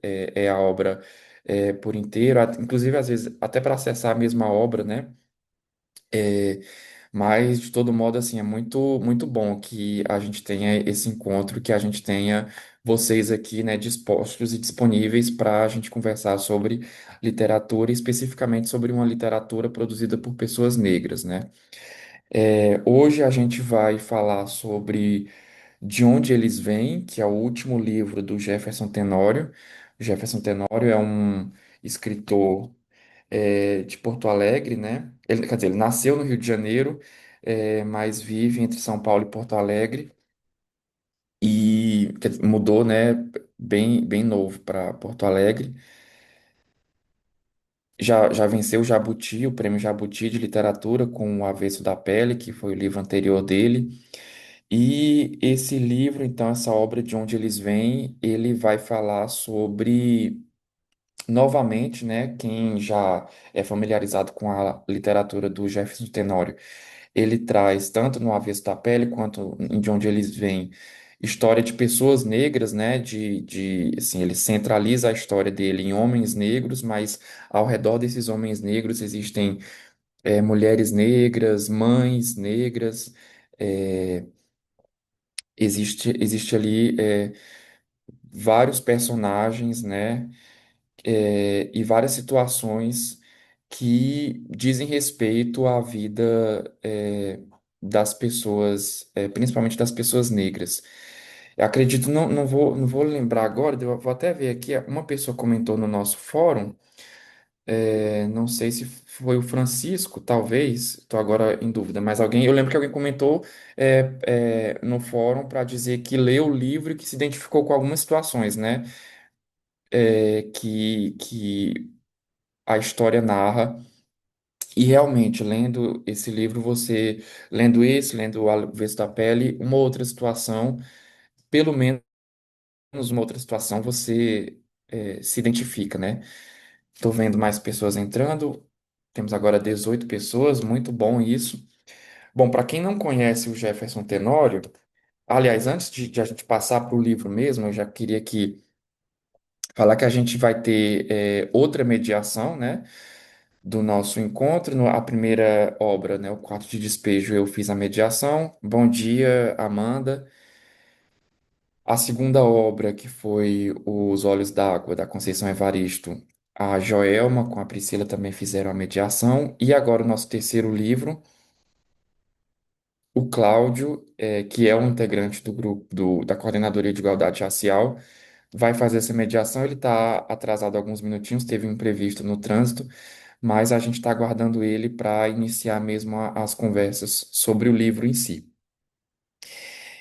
é a obra por inteiro, inclusive às vezes até para acessar a mesma obra, né? É, mas de todo modo, assim, é muito bom que a gente tenha esse encontro, que a gente tenha vocês aqui, né, dispostos e disponíveis para a gente conversar sobre literatura, especificamente sobre uma literatura produzida por pessoas negras, né? Hoje a gente vai falar sobre De Onde Eles Vêm, que é o último livro do Jefferson Tenório. Jefferson Tenório é um escritor de Porto Alegre, né? Ele, quer dizer, ele nasceu no Rio de Janeiro, mas vive entre São Paulo e Porto Alegre e quer dizer, mudou, né? Bem novo para Porto Alegre. Já venceu o Jabuti, o prêmio Jabuti de literatura com O Avesso da Pele, que foi o livro anterior dele. E esse livro, então, essa obra De Onde Eles Vêm, ele vai falar sobre novamente, né, quem já é familiarizado com a literatura do Jefferson Tenório, ele traz, tanto no Avesso da Pele quanto em De Onde Eles Vêm, história de pessoas negras, né, assim, ele centraliza a história dele em homens negros, mas ao redor desses homens negros existem mulheres negras, mães negras, é, existe ali vários personagens, né, e várias situações que dizem respeito à vida das pessoas, principalmente das pessoas negras. Eu acredito, não vou lembrar agora, eu vou até ver aqui, uma pessoa comentou no nosso fórum, não sei se foi o Francisco, talvez, estou agora em dúvida, mas alguém, eu lembro que alguém comentou no fórum para dizer que leu o livro e que se identificou com algumas situações, né? Que a história narra. E realmente, lendo esse livro, lendo O Avesso da Pele, uma outra situação, pelo menos uma outra situação, você se identifica, né? Estou vendo mais pessoas entrando, temos agora 18 pessoas, muito bom isso. Bom, para quem não conhece o Jefferson Tenório, aliás, antes de a gente passar para o livro mesmo, eu já queria aqui falar que a gente vai ter outra mediação, né? Do nosso encontro. A primeira obra, né, o Quarto de Despejo, eu fiz a mediação. Bom dia, Amanda. A segunda obra, que foi Os Olhos d'Água, da Conceição Evaristo, a Joelma com a Priscila também fizeram a mediação. E agora o nosso terceiro livro, o Cláudio, que é um integrante do grupo da Coordenadoria de Igualdade Racial, vai fazer essa mediação. Ele está atrasado alguns minutinhos, teve um imprevisto no trânsito, mas a gente está aguardando ele para iniciar mesmo as conversas sobre o livro em si.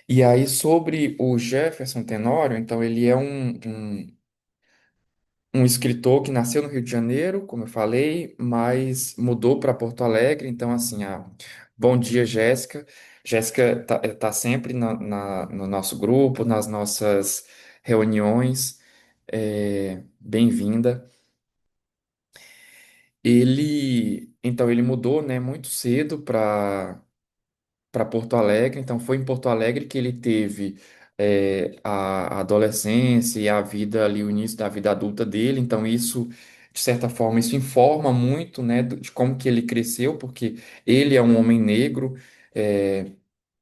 E aí, sobre o Jefferson Tenório, então, ele é um escritor que nasceu no Rio de Janeiro, como eu falei, mas mudou para Porto Alegre. Então, assim, bom dia, Jéssica. Jéssica tá sempre no nosso grupo, nas nossas reuniões. Bem-vinda. Então, ele mudou, né, muito cedo para Porto Alegre. Então, foi em Porto Alegre que ele teve a adolescência e a vida ali, o início da vida adulta dele. Então, isso, de certa forma, isso informa muito, né, de como que ele cresceu, porque ele é um homem negro, é,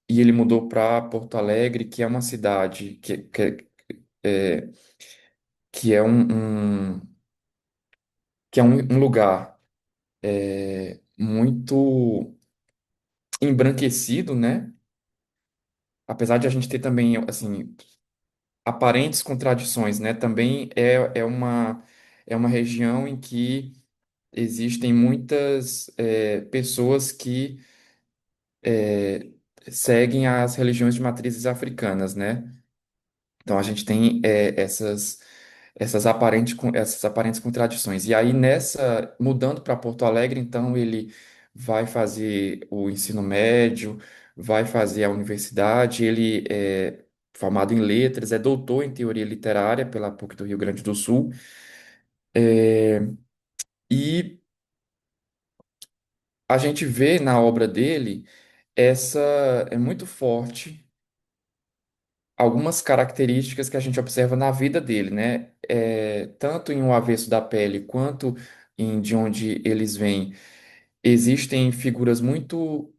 e ele mudou para Porto Alegre, que é uma cidade é, que é um lugar muito embranquecido, né? Apesar de a gente ter também, assim, aparentes contradições, né? Também é uma região em que existem muitas pessoas que seguem as religiões de matrizes africanas, né? Então a gente tem essas aparentes contradições. E aí mudando para Porto Alegre, então ele vai fazer o ensino médio, vai fazer a universidade, ele é formado em letras, é doutor em teoria literária pela PUC do Rio Grande do Sul, e a gente vê na obra dele essa é muito forte algumas características que a gente observa na vida dele, né? Tanto em O Avesso da Pele quanto em De Onde Eles Vêm, existem figuras muito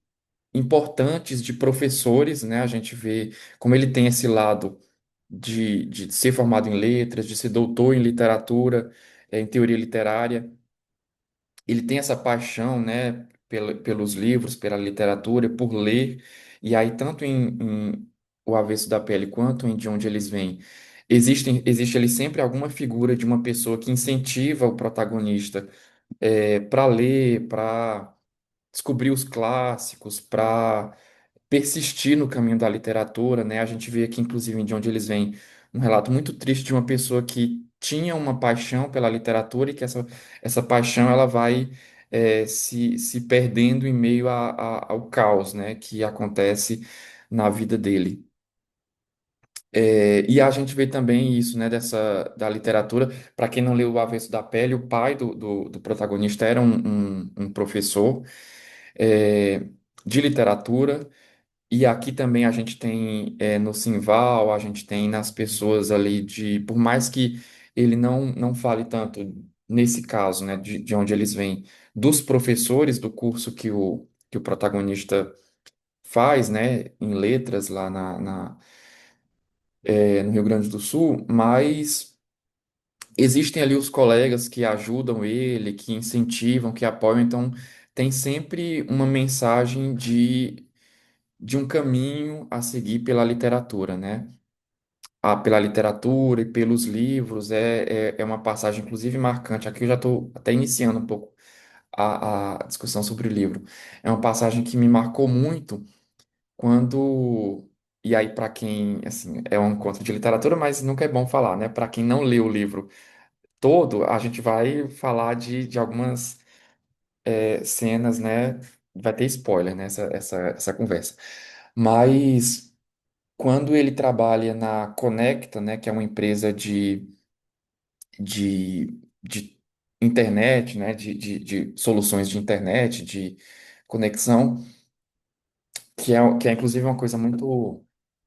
importantes de professores, né? A gente vê como ele tem esse lado de ser formado em letras, de ser doutor em literatura, em teoria literária. Ele tem essa paixão, né, pelos livros, pela literatura, por ler, e aí tanto em O Avesso da Pele quanto em De Onde Eles Vêm, existe ali sempre alguma figura de uma pessoa que incentiva o protagonista para ler, para descobrir os clássicos, para persistir no caminho da literatura, né? A gente vê aqui, inclusive, de onde eles vêm, um relato muito triste de uma pessoa que tinha uma paixão pela literatura e que essa paixão ela vai se perdendo em meio ao caos, né? Que acontece na vida dele. E a gente vê também isso, né, da literatura. Para quem não leu O Avesso da Pele, o pai do protagonista era um professor é, de literatura. E aqui também a gente tem no Simval, a gente tem nas pessoas ali por mais que ele não fale tanto nesse caso, né, de onde eles vêm, dos professores do curso que o protagonista faz, né, em letras lá no Rio Grande do Sul, mas existem ali os colegas que ajudam ele, que incentivam, que apoiam, então tem sempre uma mensagem de um caminho a seguir pela literatura, né? Pela literatura e pelos livros, é uma passagem, inclusive, marcante. Aqui eu já estou até iniciando um pouco a discussão sobre o livro. É uma passagem que me marcou muito quando. E aí, para quem, assim, é um conto de literatura, mas nunca é bom falar, né? Para quem não leu o livro todo, a gente vai falar de algumas cenas, né? Vai ter spoiler nessa conversa. Mas. Quando ele trabalha na Conecta, né, que é uma empresa de internet, né, de soluções de internet, de conexão, que é inclusive uma coisa muito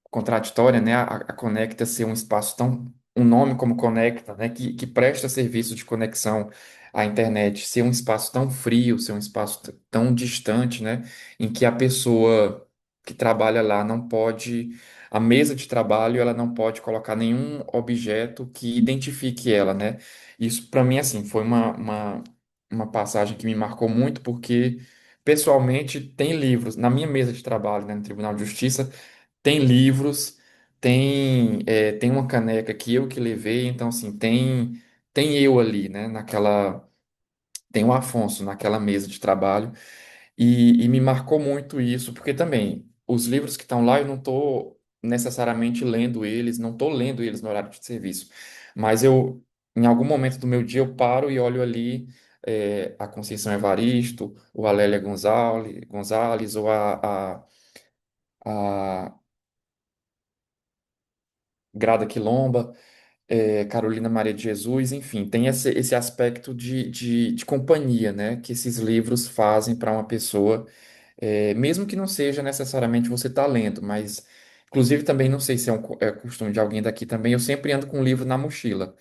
contraditória, né? A Conecta ser um espaço tão, um nome como Conecta, né? Que presta serviço de conexão à internet, ser um espaço tão frio, ser um espaço tão distante, né? Em que a pessoa que trabalha lá não pode, a mesa de trabalho, ela não pode colocar nenhum objeto que identifique ela, né? Isso para mim, assim, foi uma passagem que me marcou muito, porque pessoalmente tem livros na minha mesa de trabalho, né, no Tribunal de Justiça tem livros, tem uma caneca que eu que levei, então assim, tem eu ali, né, tem o Afonso naquela mesa de trabalho, e me marcou muito isso, porque também os livros que estão lá eu não estou necessariamente lendo eles, não estou lendo eles no horário de serviço, mas em algum momento do meu dia, eu paro e olho ali a Conceição Evaristo, o Alélia Gonzalez ou a Grada Quilomba, Carolina Maria de Jesus, enfim, tem esse aspecto de companhia, né, que esses livros fazem para uma pessoa, mesmo que não seja necessariamente você estar lendo, mas, inclusive, também não sei se é costume de alguém daqui também, eu sempre ando com um livro na mochila.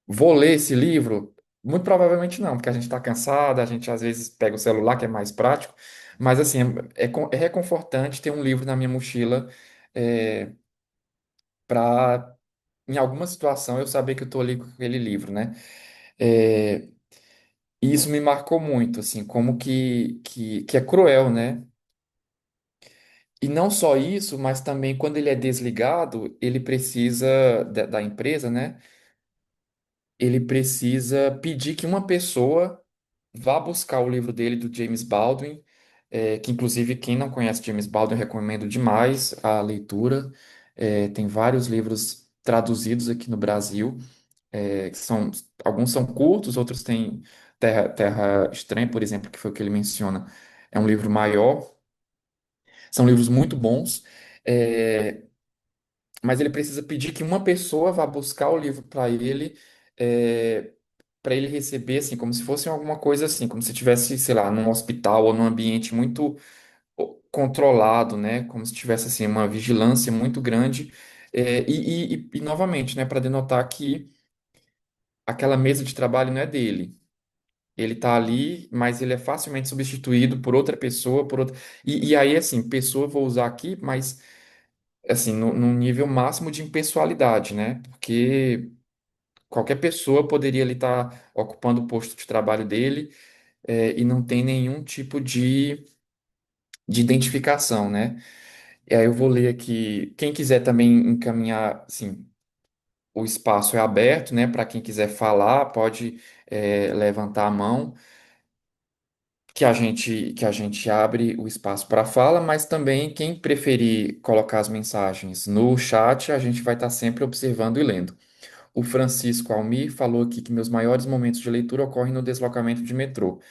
Vou ler esse livro? Muito provavelmente não, porque a gente está cansado, a gente às vezes pega o celular, que é mais prático, mas, assim, é reconfortante ter um livro na minha mochila, para em alguma situação eu saber que eu estou ali com aquele livro, né? É, e isso me marcou muito, assim, como que é cruel, né? E não só isso, mas também quando ele é desligado, ele precisa da empresa, né? Ele precisa pedir que uma pessoa vá buscar o livro dele do James Baldwin, que inclusive quem não conhece James Baldwin, eu recomendo demais a leitura. Tem vários livros traduzidos aqui no Brasil. Que alguns são curtos, outros têm Terra Estranha, por exemplo, que foi o que ele menciona. É um livro maior, são livros muito bons, é, mas ele precisa pedir que uma pessoa vá buscar o livro para ele receber, assim, como se fosse alguma coisa assim, como se estivesse, sei lá, num hospital ou num ambiente muito. controlado, né? Como se tivesse assim uma vigilância muito grande. Novamente, né, para denotar que aquela mesa de trabalho não é dele. Ele está ali, mas ele é facilmente substituído por outra pessoa, por outra. E aí, assim, pessoa eu vou usar aqui, mas assim, num nível máximo de impessoalidade, né? Porque qualquer pessoa poderia ali estar ocupando o posto de trabalho dele, e não tem nenhum tipo de identificação, né? E aí eu vou ler aqui. Quem quiser também encaminhar, assim, o espaço é aberto, né? Para quem quiser falar, pode, levantar a mão, que a gente abre o espaço para fala, mas também quem preferir colocar as mensagens no chat, a gente vai estar sempre observando e lendo. O Francisco Almir falou aqui que meus maiores momentos de leitura ocorrem no deslocamento de metrô.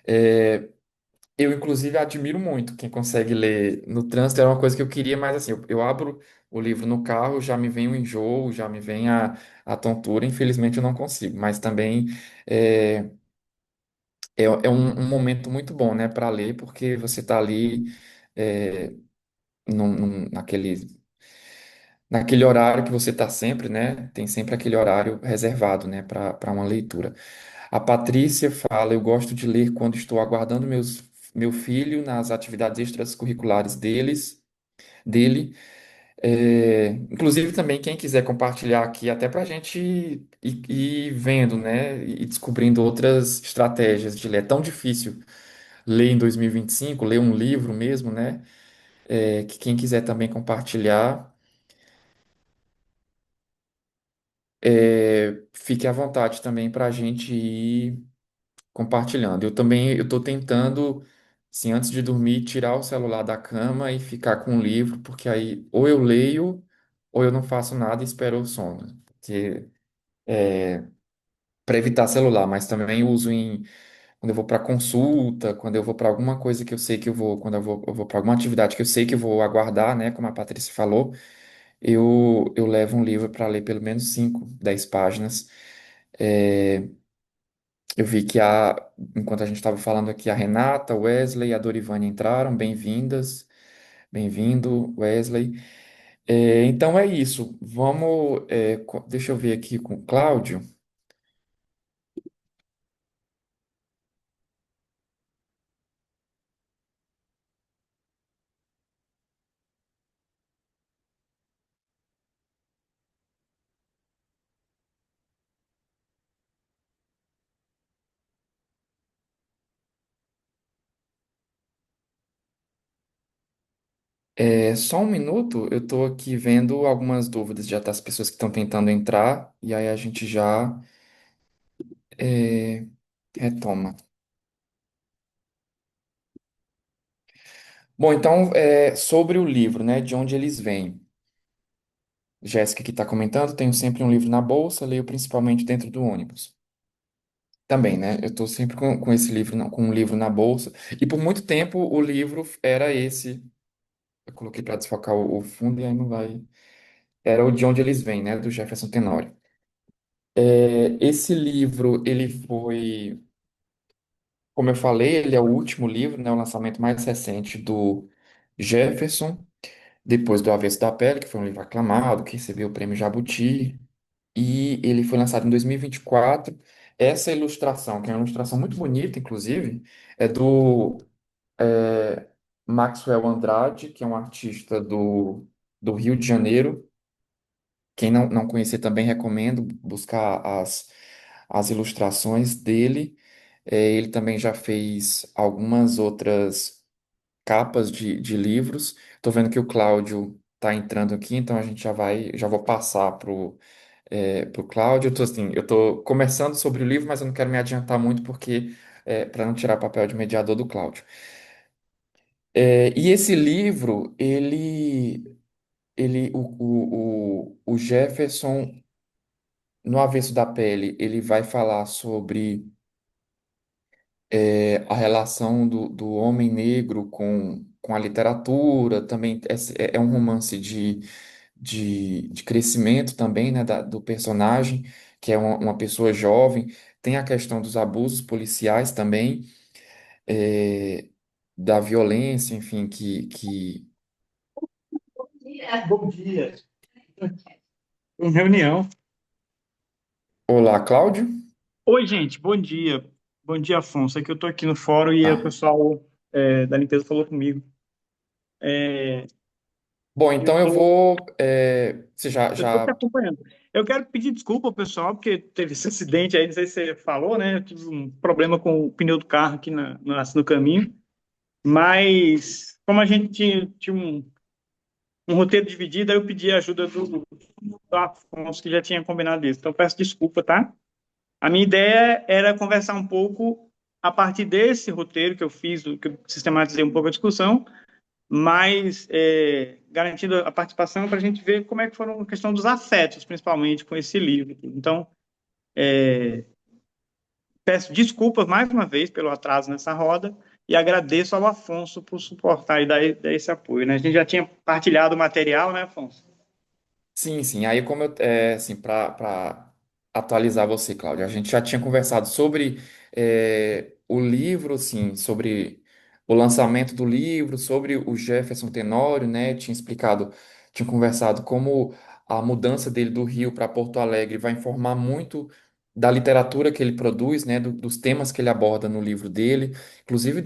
É, eu, inclusive, admiro muito quem consegue ler no trânsito. Era uma coisa que eu queria, mas assim, eu abro o livro no carro, já me vem o enjoo, já me vem a tontura. Infelizmente, eu não consigo, mas também é, é um momento muito bom, né, para ler, porque você está ali, é, naquele horário que você está sempre, né? Tem sempre aquele horário reservado, né, para uma leitura. A Patrícia fala: eu gosto de ler quando estou aguardando meu filho nas atividades extracurriculares dele. Inclusive, também, quem quiser compartilhar aqui, até para a gente ir vendo, né, e descobrindo outras estratégias de ler. É tão difícil ler em 2025, ler um livro mesmo, né? Que quem quiser também compartilhar, fique à vontade também para a gente ir compartilhando. Eu também eu estou tentando, assim, antes de dormir, tirar o celular da cama e ficar com o livro, porque aí ou eu leio ou eu não faço nada e espero o sono. Porque, para evitar celular, mas também uso quando eu vou para consulta, quando eu vou para alguma coisa que eu sei que eu vou, quando eu vou para alguma atividade que eu sei que eu vou aguardar, né, como a Patrícia falou, eu levo um livro para ler pelo menos 5, 10 páginas. É, Eu vi que enquanto a gente estava falando aqui, a Renata, o Wesley e a Dorivane entraram. Bem-vindas, bem-vindo, Wesley. Então é isso. Vamos. Deixa eu ver aqui com o Cláudio. Só um minuto, eu estou aqui vendo algumas dúvidas já das pessoas que estão tentando entrar, e aí a gente já é, retoma. Bom, então, sobre o livro, né, de onde eles vêm. Jéssica que está comentando: tenho sempre um livro na bolsa, leio principalmente dentro do ônibus. Também, né? Eu estou sempre com esse livro, com um livro na bolsa. E por muito tempo o livro era esse. Eu coloquei para desfocar o fundo e aí não vai. Era o De Onde Eles Vêm, né? Do Jefferson Tenório. Esse livro, ele foi, como eu falei, ele é o último livro, né? O lançamento mais recente do Jefferson, depois do Avesso da Pele, que foi um livro aclamado, que recebeu o prêmio Jabuti. E ele foi lançado em 2024. Essa ilustração, que é uma ilustração muito bonita, inclusive, é do é, Maxwell Andrade, que é um artista do Rio de Janeiro. Quem não conhecer também recomendo buscar as ilustrações dele. Ele também já fez algumas outras capas de livros. Estou vendo que o Cláudio está entrando aqui, então a gente já vou passar pro Cláudio. Eu tô começando sobre o livro, mas eu não quero me adiantar muito porque para não tirar papel de mediador do Cláudio. E esse livro, o Jefferson, no Avesso da Pele, ele vai falar sobre a relação do homem negro com a literatura. Também é um romance de crescimento também, né, do personagem, que é uma pessoa jovem. Tem a questão dos abusos policiais também. É, da violência, enfim, Bom dia. Em reunião. Olá, Cláudio? Oi, gente, bom dia. Bom dia, Afonso. É que eu tô aqui no fórum e o Ah, pessoal da limpeza falou comigo. É, bom, eu então eu tô, vou. Você eu tô te já. acompanhando. Eu quero pedir desculpa ao pessoal, porque teve esse acidente aí, não sei se você falou, né? Eu tive um problema com o pneu do carro aqui no caminho. Mas, como a gente tinha um roteiro dividido, aí eu pedi a ajuda do Afonso, que já tinha combinado isso. Então, peço desculpa, tá? A minha ideia era conversar um pouco a partir desse roteiro que eu fiz, que eu sistematizei um pouco a discussão, mas garantindo a participação para a gente ver como é que foram a questão dos afetos, principalmente com esse livro. Então, peço desculpas mais uma vez pelo atraso nessa roda e agradeço ao Afonso por suportar e dar esse apoio, né? A gente já tinha partilhado o material, né, Afonso? Sim, sim. Aí, como eu, assim, para atualizar você, Cláudio, a gente já tinha conversado sobre o livro, assim, sobre o lançamento do livro, sobre o Jefferson Tenório, né? Tinha explicado, tinha conversado como a mudança dele do Rio para Porto Alegre vai informar muito da literatura que ele produz, né? Dos temas que ele aborda no livro dele, inclusive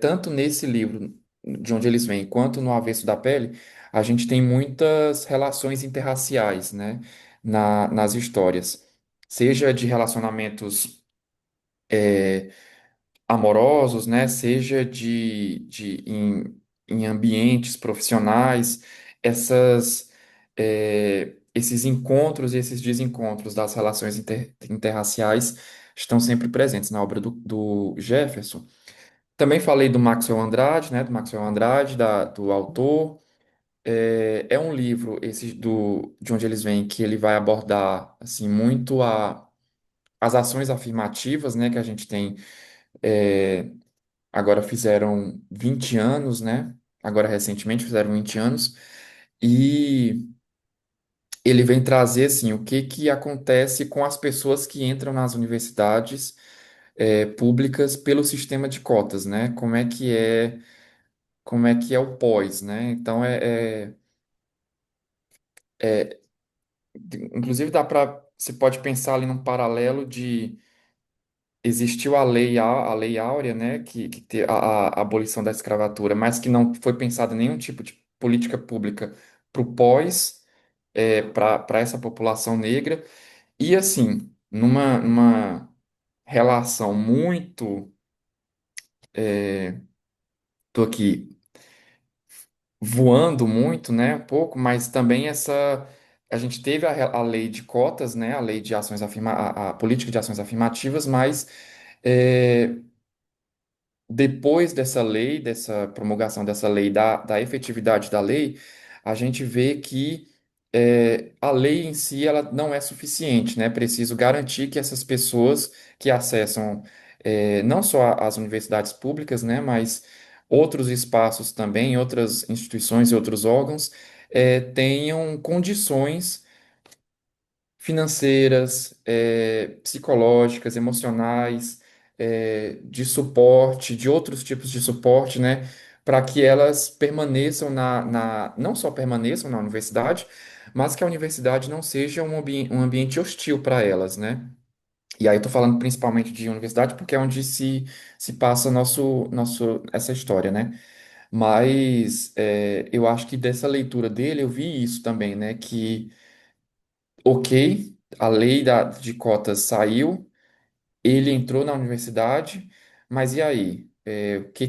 tanto nesse livro de onde eles vêm, quanto no Avesso da Pele a gente tem muitas relações interraciais, né, nas histórias, seja de relacionamentos amorosos, né, seja em ambientes profissionais, esses encontros e esses desencontros das relações interraciais estão sempre presentes na obra do Jefferson. Também falei do Maxwell Andrade, né, do Maxwell Andrade, do autor. É um livro, de onde eles vêm, que ele vai abordar assim, muito as ações afirmativas, né, que a gente tem, é, agora fizeram 20 anos, né? Agora recentemente fizeram 20 anos, e ele vem trazer assim, o que que acontece com as pessoas que entram nas universidades públicas pelo sistema de cotas, né? Como é que é o pós, né? Então inclusive você pode pensar ali num paralelo de existiu a lei Áurea, né, a abolição da escravatura, mas que não foi pensada nenhum tipo de política pública para o pós, para essa população negra, e assim, numa relação muito, tô aqui voando muito, né, um pouco, mas também a gente teve a lei de cotas, né, a lei de ações a política de ações afirmativas, mas é, depois dessa lei, dessa promulgação dessa lei, da efetividade da lei, a gente vê que a lei em si ela não é suficiente, né? É preciso garantir que essas pessoas que acessam não só as universidades públicas, né, mas outros espaços também, outras instituições e outros órgãos, tenham condições financeiras, psicológicas, emocionais, de suporte, de outros tipos de suporte, né, para que elas permaneçam não só permaneçam na universidade, mas que a universidade não seja um ambiente hostil para elas, né? E aí eu estou falando principalmente de universidade porque é onde se passa essa história, né? Mas eu acho que dessa leitura dele eu vi isso também, né? Que ok, a lei de cotas saiu, ele entrou na universidade, mas e aí? O que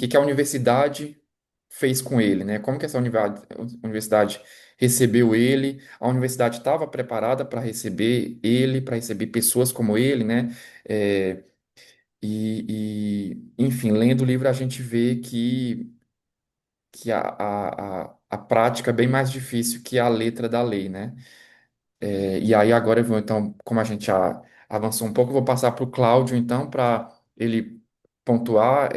que a universidade fez com ele, né? Como que essa universidade recebeu ele? A universidade estava preparada para receber ele, para receber pessoas como ele, né? É, enfim, lendo o livro a gente vê que a prática é bem mais difícil que a letra da lei, né? E aí agora eu vou, então, como a gente já avançou um pouco, eu vou passar para o Cláudio, então, para ele pontuar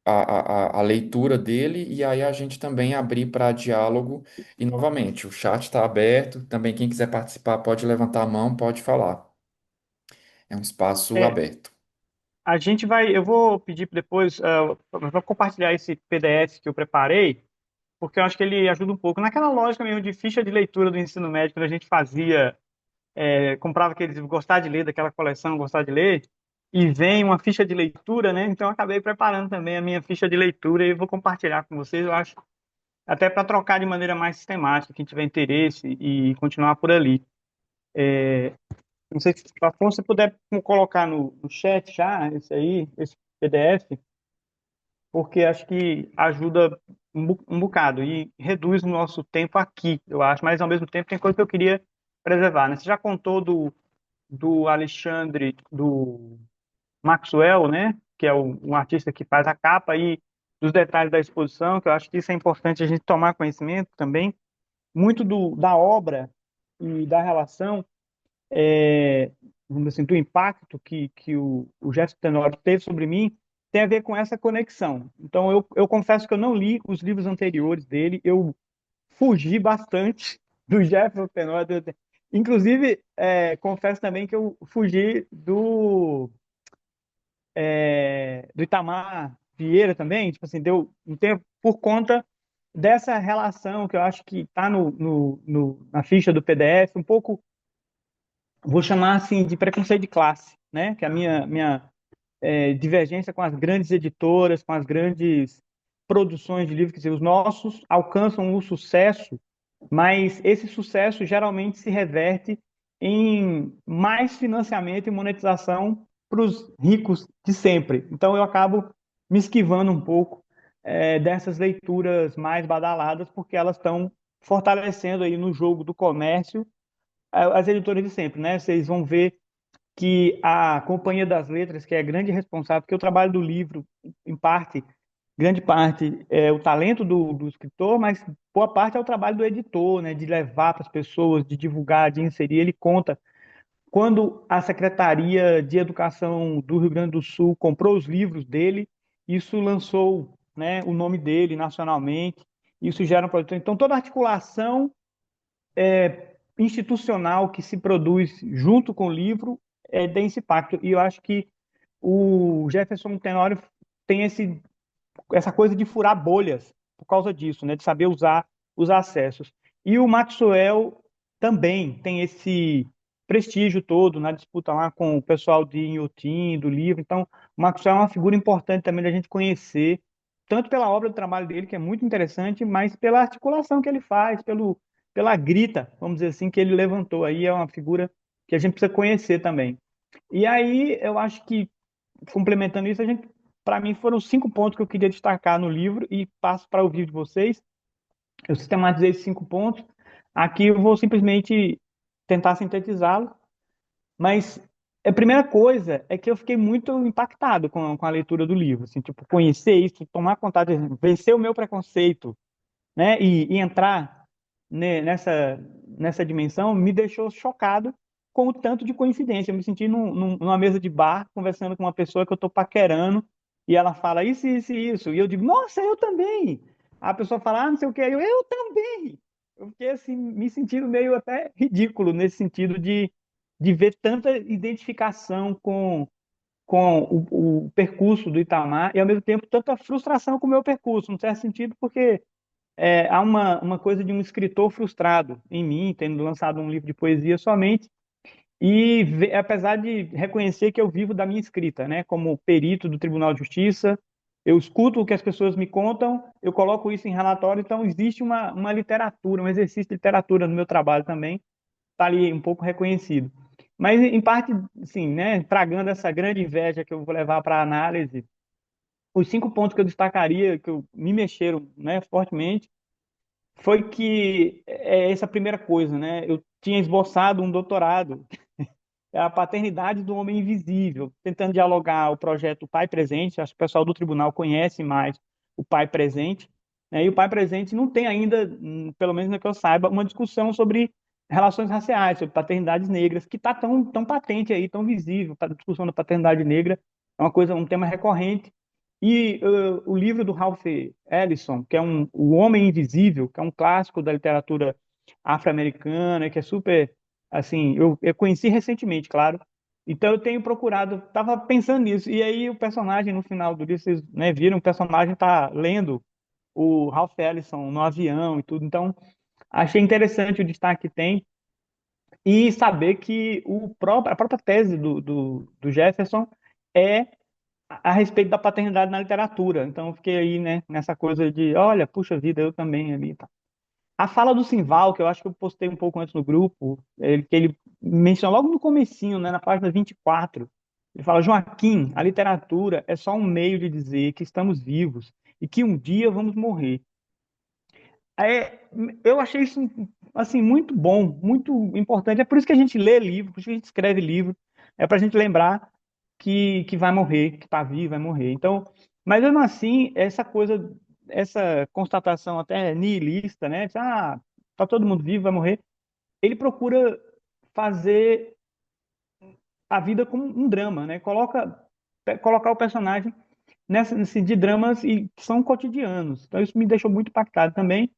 a leitura dele e aí a gente também abrir para diálogo. E, novamente, o chat está aberto, também quem quiser participar pode levantar a mão, pode falar. É um espaço É, aberto. eu vou pedir depois, eu vou compartilhar esse PDF que eu preparei, porque eu acho que ele ajuda um pouco naquela lógica mesmo de ficha de leitura do ensino médio, quando a gente fazia, comprava aqueles gostar de ler, daquela coleção gostar de ler, e vem uma ficha de leitura, né? Então eu acabei preparando também a minha ficha de leitura e eu vou compartilhar com vocês, eu acho, até para trocar de maneira mais sistemática, quem tiver interesse e continuar por ali. Não sei se, Afonso, se puder colocar no chat já, esse PDF, porque acho que ajuda um bocado e reduz o nosso tempo aqui, eu acho, mas ao mesmo tempo tem coisa que eu queria preservar, né? Você já contou do Alexandre, do Maxwell, né? Que é um artista que faz a capa e dos detalhes da exposição, que eu acho que isso é importante a gente tomar conhecimento também. Muito da obra e da relação, vamos dizer assim, do impacto que o Jefferson Tenório teve sobre mim, tem a ver com essa conexão. Então, eu confesso que eu não li os livros anteriores dele, eu fugi bastante do Jefferson Tenório. Inclusive, confesso também que eu fugi do Itamar Vieira também, tipo assim, deu um tempo por conta dessa relação que eu acho que está na ficha do PDF, um pouco, vou chamar assim, de preconceito de classe, né? Que é a minha divergência com as grandes editoras, com as grandes produções de livros, que os nossos alcançam o sucesso, mas esse sucesso geralmente se reverte em mais financiamento e monetização para os ricos de sempre. Então eu acabo me esquivando um pouco dessas leituras mais badaladas, porque elas estão fortalecendo aí no jogo do comércio as editoras de sempre, né? Vocês vão ver que a Companhia das Letras, que é a grande responsável, porque o trabalho do livro, em parte, grande parte, é o talento do escritor, mas boa parte é o trabalho do editor, né, de levar para as pessoas, de divulgar, de inserir. Ele conta quando a Secretaria de Educação do Rio Grande do Sul comprou os livros dele, isso lançou, né, o nome dele nacionalmente, isso gera um produto. Então, toda articulação institucional que se produz junto com o livro tem esse impacto. E eu acho que o Jefferson Tenório tem essa coisa de furar bolhas por causa disso, né? De saber usar os acessos. E o Maxwell também tem esse prestígio todo na disputa lá com o pessoal de Inhotim, do livro. Então, o Maxwell é uma figura importante também da gente conhecer, tanto pela obra do trabalho dele, que é muito interessante, mas pela articulação que ele faz, pela grita, vamos dizer assim, que ele levantou aí. É uma figura que a gente precisa conhecer também. E aí, eu acho que, complementando isso, para mim, foram 5 pontos que eu queria destacar no livro e passo para ouvir de vocês. Eu sistematizei esses 5 pontos. Aqui eu vou simplesmente tentar sintetizá-los, mas a primeira coisa é que eu fiquei muito impactado com a leitura do livro, assim, tipo, conhecer isso, tomar contato, vencer o meu preconceito, né, e entrar nessa dimensão me deixou chocado com o tanto de coincidência. Eu me senti numa mesa de bar, conversando com uma pessoa que eu estou paquerando, e ela fala isso, isso e isso. E eu digo, nossa, eu também. A pessoa fala, não sei o que, eu também. Eu fiquei assim, me sentindo meio até ridículo nesse sentido de ver tanta identificação com o percurso do Itamar e, ao mesmo tempo, tanta frustração com o meu percurso, num certo sentido, porque há uma coisa de um escritor frustrado em mim, tendo lançado um livro de poesia somente, e apesar de reconhecer que eu vivo da minha escrita, né, como perito do Tribunal de Justiça, eu escuto o que as pessoas me contam, eu coloco isso em relatório, então existe uma literatura, um exercício de literatura no meu trabalho também, está ali um pouco reconhecido. Mas, em parte, sim, né, tragando essa grande inveja que eu vou levar para a análise, os 5 pontos que eu destacaria, me mexeram, né, fortemente, foi que essa primeira coisa, né? Eu tinha esboçado um doutorado, é a paternidade do homem invisível, tentando dialogar o projeto Pai Presente. Acho que o pessoal do tribunal conhece mais o Pai Presente, né? E o Pai Presente não tem ainda, pelo menos no que eu saiba, uma discussão sobre relações raciais, sobre paternidades negras, que está tão patente aí, tão visível. A discussão da paternidade negra é uma coisa, um tema recorrente. E o livro do Ralph Ellison, que é O Homem Invisível, que é um clássico da literatura afro-americana, que é super, assim, eu conheci recentemente, claro, Então eu tenho procurado, estava pensando nisso, e aí o personagem no final do livro, vocês, né, viram, o personagem está lendo o Ralph Ellison no avião e tudo, então achei interessante o destaque que tem, e saber que a própria tese do Jefferson é a respeito da paternidade na literatura. Então eu fiquei aí, né, nessa coisa de, olha, puxa vida, eu também ali. Tá. A fala do Simval, que eu acho que eu postei um pouco antes no grupo, que ele mencionou logo no comecinho, né, na página 24, ele fala, Joaquim, a literatura é só um meio de dizer que estamos vivos e que um dia vamos morrer. É, eu achei isso assim muito bom, muito importante. É por isso que a gente lê livro, por isso que a gente escreve livro, é para a gente lembrar que vai morrer, que está vivo, vai morrer. Então, mas mesmo assim, essa coisa, essa constatação até nihilista, né? Tá todo mundo vivo, vai morrer. Ele procura fazer a vida como um drama, né? Colocar o personagem de dramas e que são cotidianos. Então isso me deixou muito impactado também.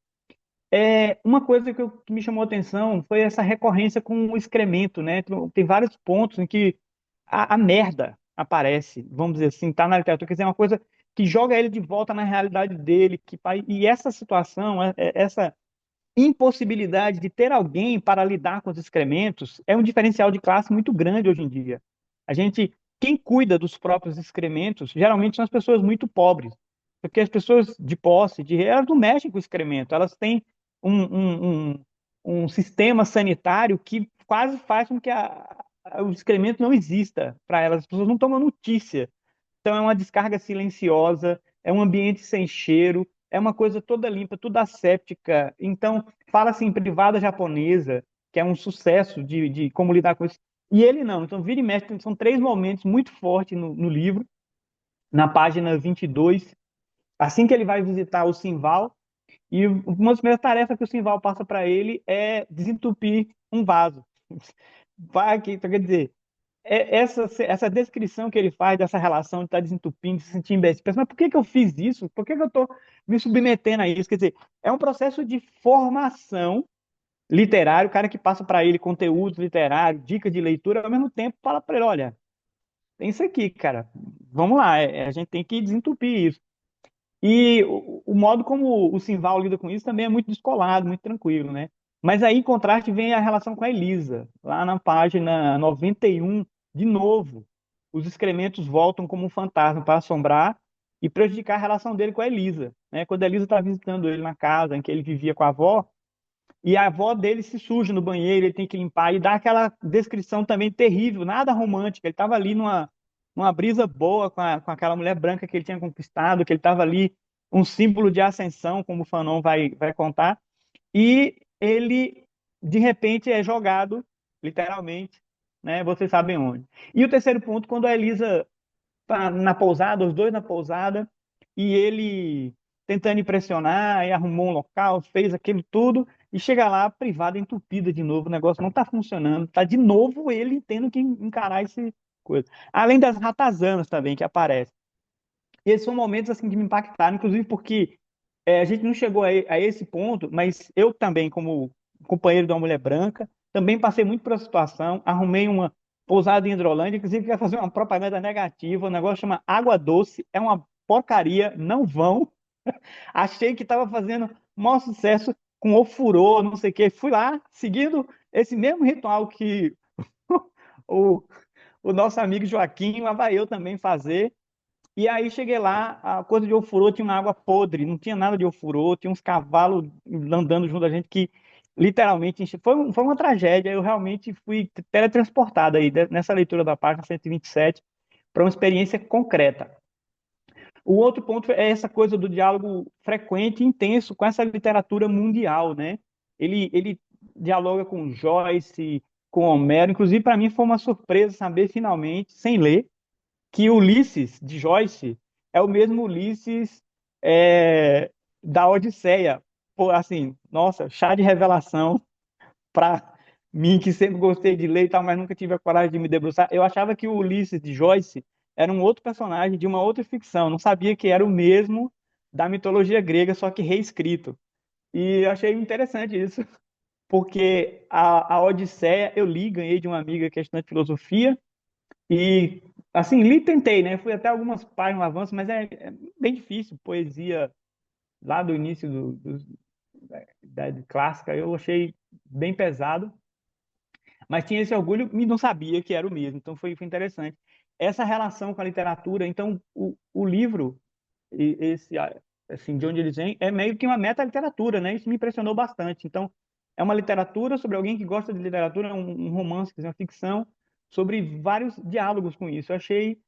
Uma coisa que me chamou a atenção foi essa recorrência com o excremento, né? Tem vários pontos em que a merda aparece, vamos dizer assim, tá na literatura, quer dizer, é uma coisa que joga ele de volta na realidade dele, e essa situação, essa impossibilidade de ter alguém para lidar com os excrementos é um diferencial de classe muito grande hoje em dia. Quem cuida dos próprios excrementos, geralmente são as pessoas muito pobres, porque as pessoas de posse, elas não mexem com o excremento, elas têm um, um, um, um sistema sanitário que quase faz com que o excremento não exista para elas, as pessoas não tomam notícia. Então é uma descarga silenciosa, é um ambiente sem cheiro, é uma coisa toda limpa, tudo asséptica. Então, fala assim, privada japonesa, que é um sucesso de como lidar com isso. E ele não. Então, vira e mexe, são três momentos muito fortes no livro, na página 22. Assim que ele vai visitar o Simval, e uma das primeiras tarefas que o Simval passa para ele é desentupir um vaso. Vai aqui, então, quer dizer, essa descrição que ele faz dessa relação de estar desentupindo, de se sentir imbecil, pensa, mas por que que eu fiz isso? Por que que eu estou me submetendo a isso? Quer dizer, é um processo de formação literária, o cara que passa para ele conteúdo literário, dica de leitura, ao mesmo tempo fala para ele, olha, tem isso aqui, cara, vamos lá, a gente tem que desentupir isso. E o modo como o Simval lida com isso também é muito descolado, muito tranquilo, né? Mas aí, em contraste, vem a relação com a Elisa. Lá na página 91, de novo, os excrementos voltam como um fantasma para assombrar e prejudicar a relação dele com a Elisa, né? Quando a Elisa está visitando ele na casa em que ele vivia com a avó, e a avó dele se suja no banheiro, ele tem que limpar, e dá aquela descrição também terrível, nada romântica. Ele estava ali numa brisa boa com aquela mulher branca que ele tinha conquistado, que ele estava ali, um símbolo de ascensão, como o Fanon vai contar, e ele, de repente, é jogado, literalmente, né? Vocês sabem onde. E o terceiro ponto, quando a Elisa tá na pousada, os dois na pousada, e ele tentando impressionar, e arrumou um local, fez aquilo tudo, e chega lá, privada, entupida de novo, o negócio não está funcionando, tá de novo ele tendo que encarar esse coisa. Além das ratazanas também que aparecem. E esses são momentos assim que me impactaram, inclusive porque a gente não chegou a esse ponto, mas eu também, como companheiro de uma mulher branca, também passei muito por essa situação, arrumei uma pousada em Hidrolândia, inclusive quer fazer uma propaganda negativa, o negócio chama Água Doce, é uma porcaria, não vão. Achei que estava fazendo o maior sucesso com ofurô, não sei o quê. Fui lá, seguindo esse mesmo ritual que o, o nosso amigo Joaquim, lá vai eu também fazer. E aí cheguei lá, a coisa de ofurô tinha uma água podre, não tinha nada de ofurô, tinha uns cavalos andando junto a gente que literalmente foi uma tragédia. Eu realmente fui teletransportado aí nessa leitura da página 127 para uma experiência concreta. O outro ponto é essa coisa do diálogo frequente e intenso com essa literatura mundial, né? Ele dialoga com Joyce, com Homero, inclusive para mim foi uma surpresa saber finalmente, sem ler, que Ulisses, de Joyce, é o mesmo Ulisses da Odisseia. Pô, assim, nossa, chá de revelação para mim, que sempre gostei de ler e tal, mas nunca tive a coragem de me debruçar. Eu achava que o Ulisses de Joyce era um outro personagem de uma outra ficção, não sabia que era o mesmo da mitologia grega, só que reescrito. E eu achei interessante isso, porque a Odisseia eu li, ganhei de uma amiga que é estudante de filosofia, E, assim, li, tentei, né? Fui até algumas páginas no avanço, mas é bem difícil. Poesia lá do início da Idade clássica, eu achei bem pesado, mas tinha esse orgulho e não sabia que era o mesmo. Então foi interessante. Essa relação com a literatura, então o livro, assim, de onde eles vêm, é meio que uma meta-literatura, né? Isso me impressionou bastante. Então, é uma literatura sobre alguém que gosta de literatura, um romance, quer dizer, uma ficção, sobre vários diálogos com isso. Eu achei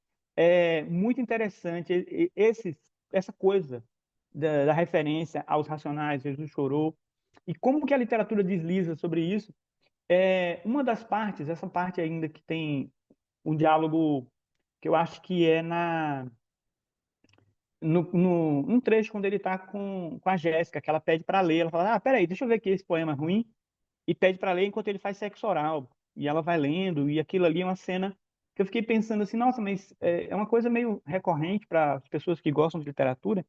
muito interessante essa coisa da referência aos Racionais, Jesus chorou, e como que a literatura desliza sobre isso. Uma das partes, essa parte ainda que tem um diálogo que eu acho que é num trecho quando ele está com a Jéssica, que ela pede para ler. Ela fala: Ah, peraí, deixa eu ver aqui esse poema ruim. E pede para ler enquanto ele faz sexo oral. E ela vai lendo, e aquilo ali é uma cena que eu fiquei pensando assim: nossa, mas é uma coisa meio recorrente para as pessoas que gostam de literatura.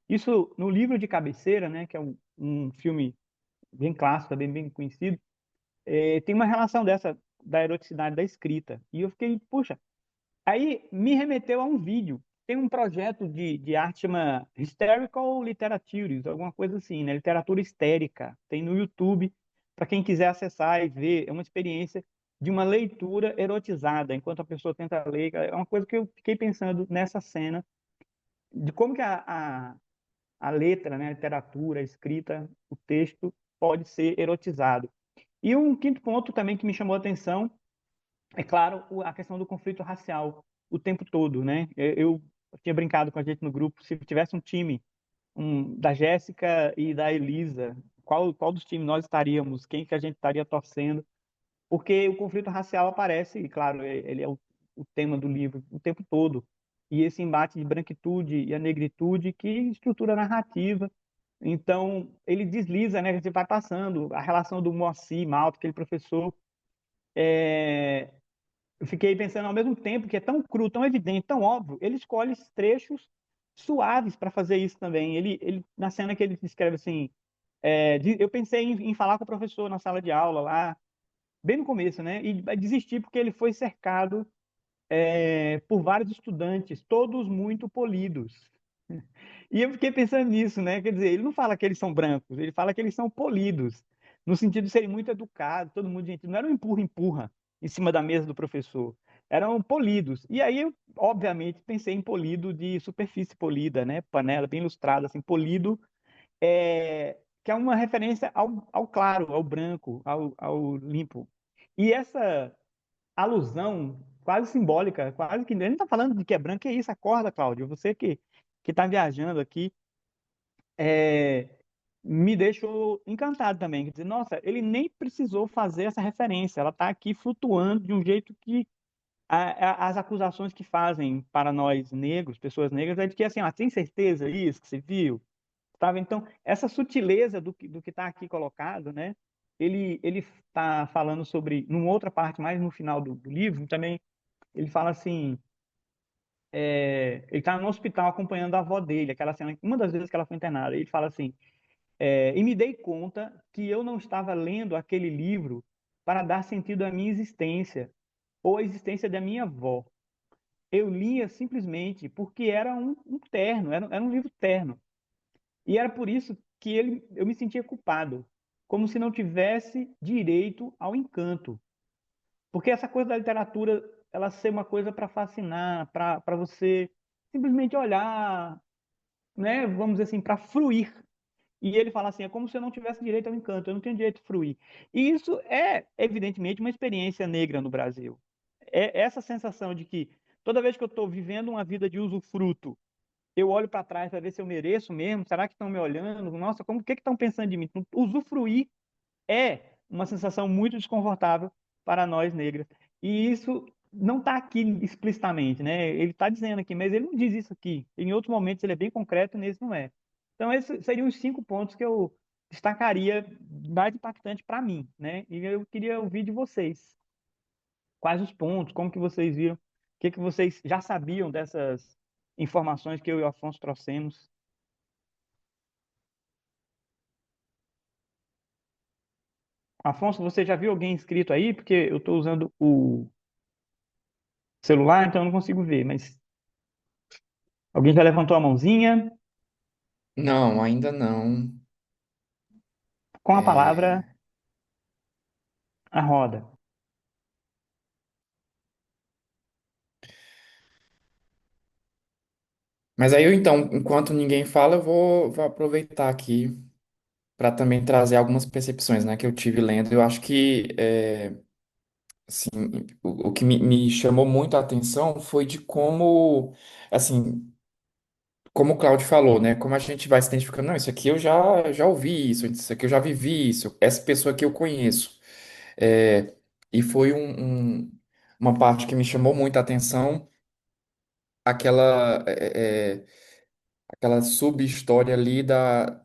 Isso no livro de cabeceira, né, que é um filme bem clássico, bem conhecido, tem uma relação dessa da eroticidade da escrita. E eu fiquei, puxa, aí me remeteu a um vídeo. Tem um projeto de arte chama Hysterical Literature, alguma coisa assim, né? Literatura histérica. Tem no YouTube, para quem quiser acessar e ver. É uma experiência de uma leitura erotizada, enquanto a pessoa tenta ler. É uma coisa que eu fiquei pensando nessa cena, de como que a letra, né, a literatura, a escrita, o texto pode ser erotizado. E um quinto ponto também que me chamou a atenção é claro, a questão do conflito racial o tempo todo, né? Eu tinha brincado com a gente no grupo, se tivesse um time da Jéssica e da Elisa, qual dos times nós estaríamos, quem que a gente estaria torcendo, porque o conflito racial aparece, e claro, ele é o tema do livro o tempo todo, e esse embate de branquitude e a negritude que estrutura a narrativa. Então, ele desliza, né? A gente vai passando a relação do Moacir Malta, aquele professor, é, eu fiquei pensando ao mesmo tempo que é tão cru, tão evidente, tão óbvio, ele escolhe trechos suaves para fazer isso também. Na cena que ele escreve assim, eu pensei em falar com o professor na sala de aula lá, bem no começo, né? E desistir porque ele foi cercado por vários estudantes, todos muito polidos. E eu fiquei pensando nisso, né? Quer dizer, ele não fala que eles são brancos, ele fala que eles são polidos, no sentido de serem muito educados, todo mundo gentil. Não era um empurra-empurra em cima da mesa do professor, eram polidos. E aí eu, obviamente, pensei em polido de superfície polida, né? Panela bem ilustrada, assim, polido, que é uma referência ao claro, ao branco, ao limpo. E essa alusão quase simbólica, quase que ele não está falando de que é branco, que é isso, acorda, Cláudio, você que está viajando aqui, é, me deixou encantado também. Quer dizer, nossa, ele nem precisou fazer essa referência, ela está aqui flutuando de um jeito que as acusações que fazem para nós negros, pessoas negras, é de que assim, tem certeza isso que você viu? Sabe? Então, essa sutileza do que está aqui colocado, né? Ele está falando sobre, numa outra parte, mais no final do livro, também ele fala assim, ele está no hospital acompanhando a avó dele, aquela cena, uma das vezes que ela foi internada, ele fala assim, e me dei conta que eu não estava lendo aquele livro para dar sentido à minha existência ou à existência da minha avó. Eu lia simplesmente porque era um terno, era um livro terno. E era por isso que eu me sentia culpado, como se não tivesse direito ao encanto. Porque essa coisa da literatura, ela ser uma coisa para fascinar, para você simplesmente olhar, né, vamos dizer assim, para fruir. E ele fala assim, é como se eu não tivesse direito ao encanto, eu não tenho direito a fruir. E isso é, evidentemente, uma experiência negra no Brasil. É essa sensação de que toda vez que eu estou vivendo uma vida de usufruto, eu olho para trás para ver se eu mereço mesmo, será que estão me olhando? Nossa, como que estão pensando de mim? Então, usufruir é uma sensação muito desconfortável para nós negras. E isso não está aqui explicitamente, né? Ele está dizendo aqui, mas ele não diz isso aqui. Em outros momentos ele é bem concreto, nesse não é. Então, esses seriam os 5 pontos que eu destacaria mais impactante para mim, né? E eu queria ouvir de vocês. Quais os pontos? Como que vocês viram? O que que vocês já sabiam dessas informações que eu e o Afonso trouxemos? Afonso, você já viu alguém inscrito aí? Porque eu estou usando celular, então eu não consigo ver, mas alguém já levantou a mãozinha Não, ainda não. com a palavra É, a roda. mas aí eu então, enquanto ninguém fala, vou aproveitar aqui para também trazer algumas percepções, né, que eu tive lendo. Eu acho que assim, o que me chamou muito a atenção foi de como, assim, como o Claudio falou, né, como a gente vai se identificando, não, isso aqui eu já ouvi isso aqui eu já vivi isso, essa pessoa aqui eu conheço. É, e foi uma parte que me chamou muito a atenção, aquela, aquela sub-história ali da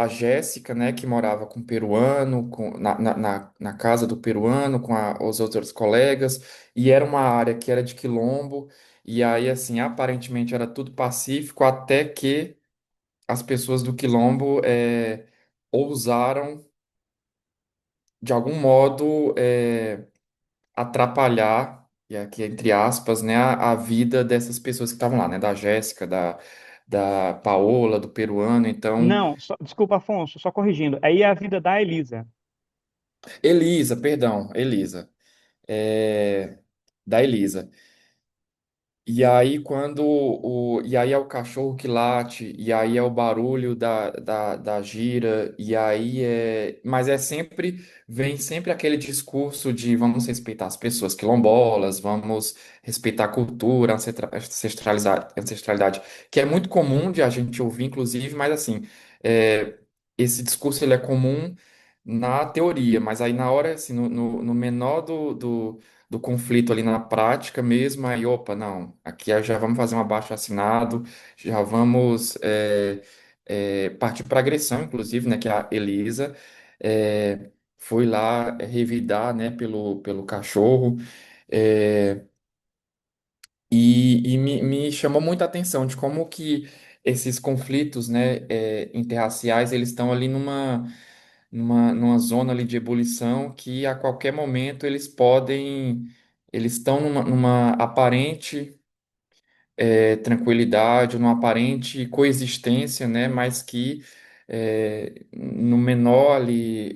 Jéssica, né, que morava com o peruano, na casa do peruano, com os outros colegas, e era uma área que era de quilombo, e aí, assim, aparentemente era tudo pacífico, até que as pessoas do quilombo ousaram, de algum modo, atrapalhar, e aqui entre aspas, né, a vida dessas pessoas que estavam lá, né, da Jéssica, da Paola, do peruano, então, Não, desculpa, Afonso, só corrigindo. Aí é a vida da Elisa. Elisa, perdão, Elisa, da Elisa. E aí é o cachorro que late, e aí é o barulho da gira, e aí mas vem sempre aquele discurso de vamos respeitar as pessoas quilombolas, vamos respeitar a cultura, ancestralidade, que é muito comum de a gente ouvir, inclusive, mas assim, é, esse discurso ele é comum na teoria, mas aí na hora, assim, no menor do conflito ali na prática mesmo, aí, opa, não, aqui já vamos fazer um abaixo-assinado, já vamos partir para agressão, inclusive, né, que a Elisa foi lá revidar, né, pelo cachorro, é, e me chamou muita atenção de como que esses conflitos, né, interraciais, eles estão ali numa zona ali de ebulição que a qualquer momento eles estão numa aparente tranquilidade, numa aparente coexistência, né, mas que no menor ali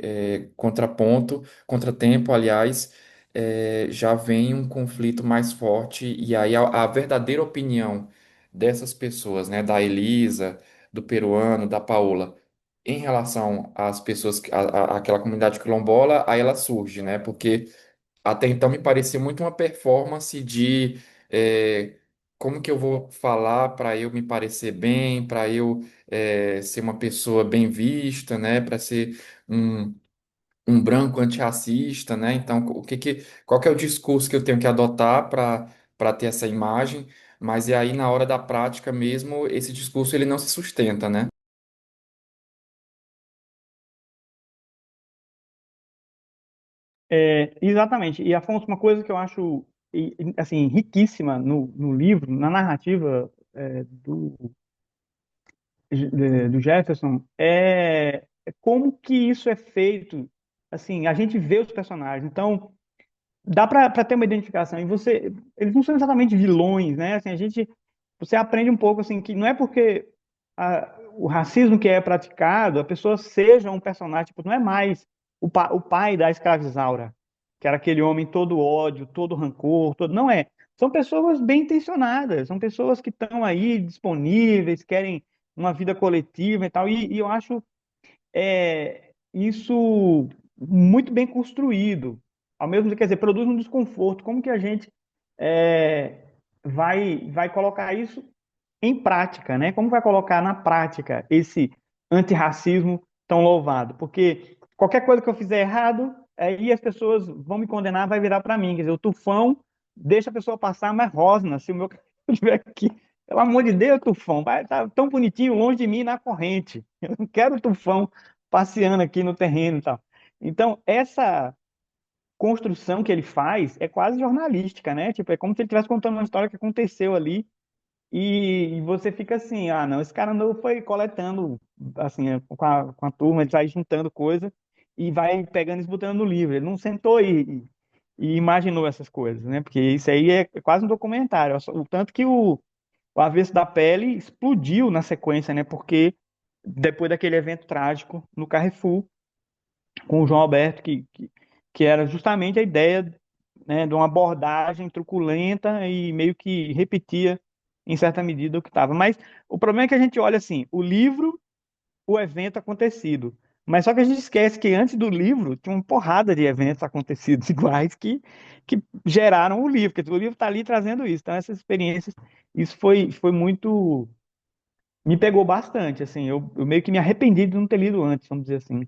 contratempo, aliás, já vem um conflito mais forte e aí a verdadeira opinião dessas pessoas, né, da Elisa, do peruano, da Paola, em relação às pessoas, àquela comunidade quilombola, aí ela surge, né? Porque até então me parecia muito uma performance de como que eu vou falar para eu me parecer bem, para eu ser uma pessoa bem vista, né? Para ser um, um branco antirracista, né? Então, qual que é o discurso que eu tenho que adotar para ter essa imagem? Mas e aí, na hora da prática mesmo, esse discurso ele não se sustenta, né? Exatamente. E, Afonso, uma coisa que eu acho assim riquíssima no livro, na narrativa do Jefferson, é como que isso é feito. Assim, a gente vê os personagens. Então, dá para ter uma identificação. E eles não são exatamente vilões, né? Assim, você aprende um pouco assim que não é porque o racismo que é praticado, a pessoa seja um personagem, tipo, não é mais o pai da escravizaura, que era aquele homem todo ódio, todo rancor, todo, não é. São pessoas bem intencionadas, são pessoas que estão aí disponíveis, querem uma vida coletiva e tal. E eu acho isso muito bem construído. Ao mesmo tempo, quer dizer, produz um desconforto. Como que a gente é, vai colocar isso em prática, né? Como vai colocar na prática esse antirracismo tão louvado? Porque qualquer coisa que eu fizer errado, aí as pessoas vão me condenar, vai virar para mim. Quer dizer, o tufão deixa a pessoa passar, mas rosna, se o meu cachorro estiver aqui, pelo amor de Deus, tufão, vai estar tão bonitinho longe de mim na corrente. Eu não quero o tufão passeando aqui no terreno e tal. Então, essa construção que ele faz é quase jornalística, né? Tipo, é como se ele estivesse contando uma história que aconteceu ali e você fica assim, ah, não, esse cara não foi coletando, assim, com a turma, ele vai juntando coisa e vai pegando isso e botando no livro. Ele não sentou aí e imaginou essas coisas, né? Porque isso aí é quase um documentário. O tanto que o Avesso da Pele explodiu na sequência, né? Porque depois daquele evento trágico no Carrefour, com o João Alberto, que era justamente a ideia, né, de uma abordagem truculenta e meio que repetia, em certa medida, o que estava. Mas o problema é que a gente olha assim, o livro, o evento acontecido. Mas só que a gente esquece que antes do livro tinha uma porrada de eventos acontecidos iguais que geraram o livro, porque o livro está ali trazendo isso. Então, essas experiências, isso foi muito. Me pegou bastante, assim. Eu meio que me arrependi de não ter lido antes, vamos dizer assim.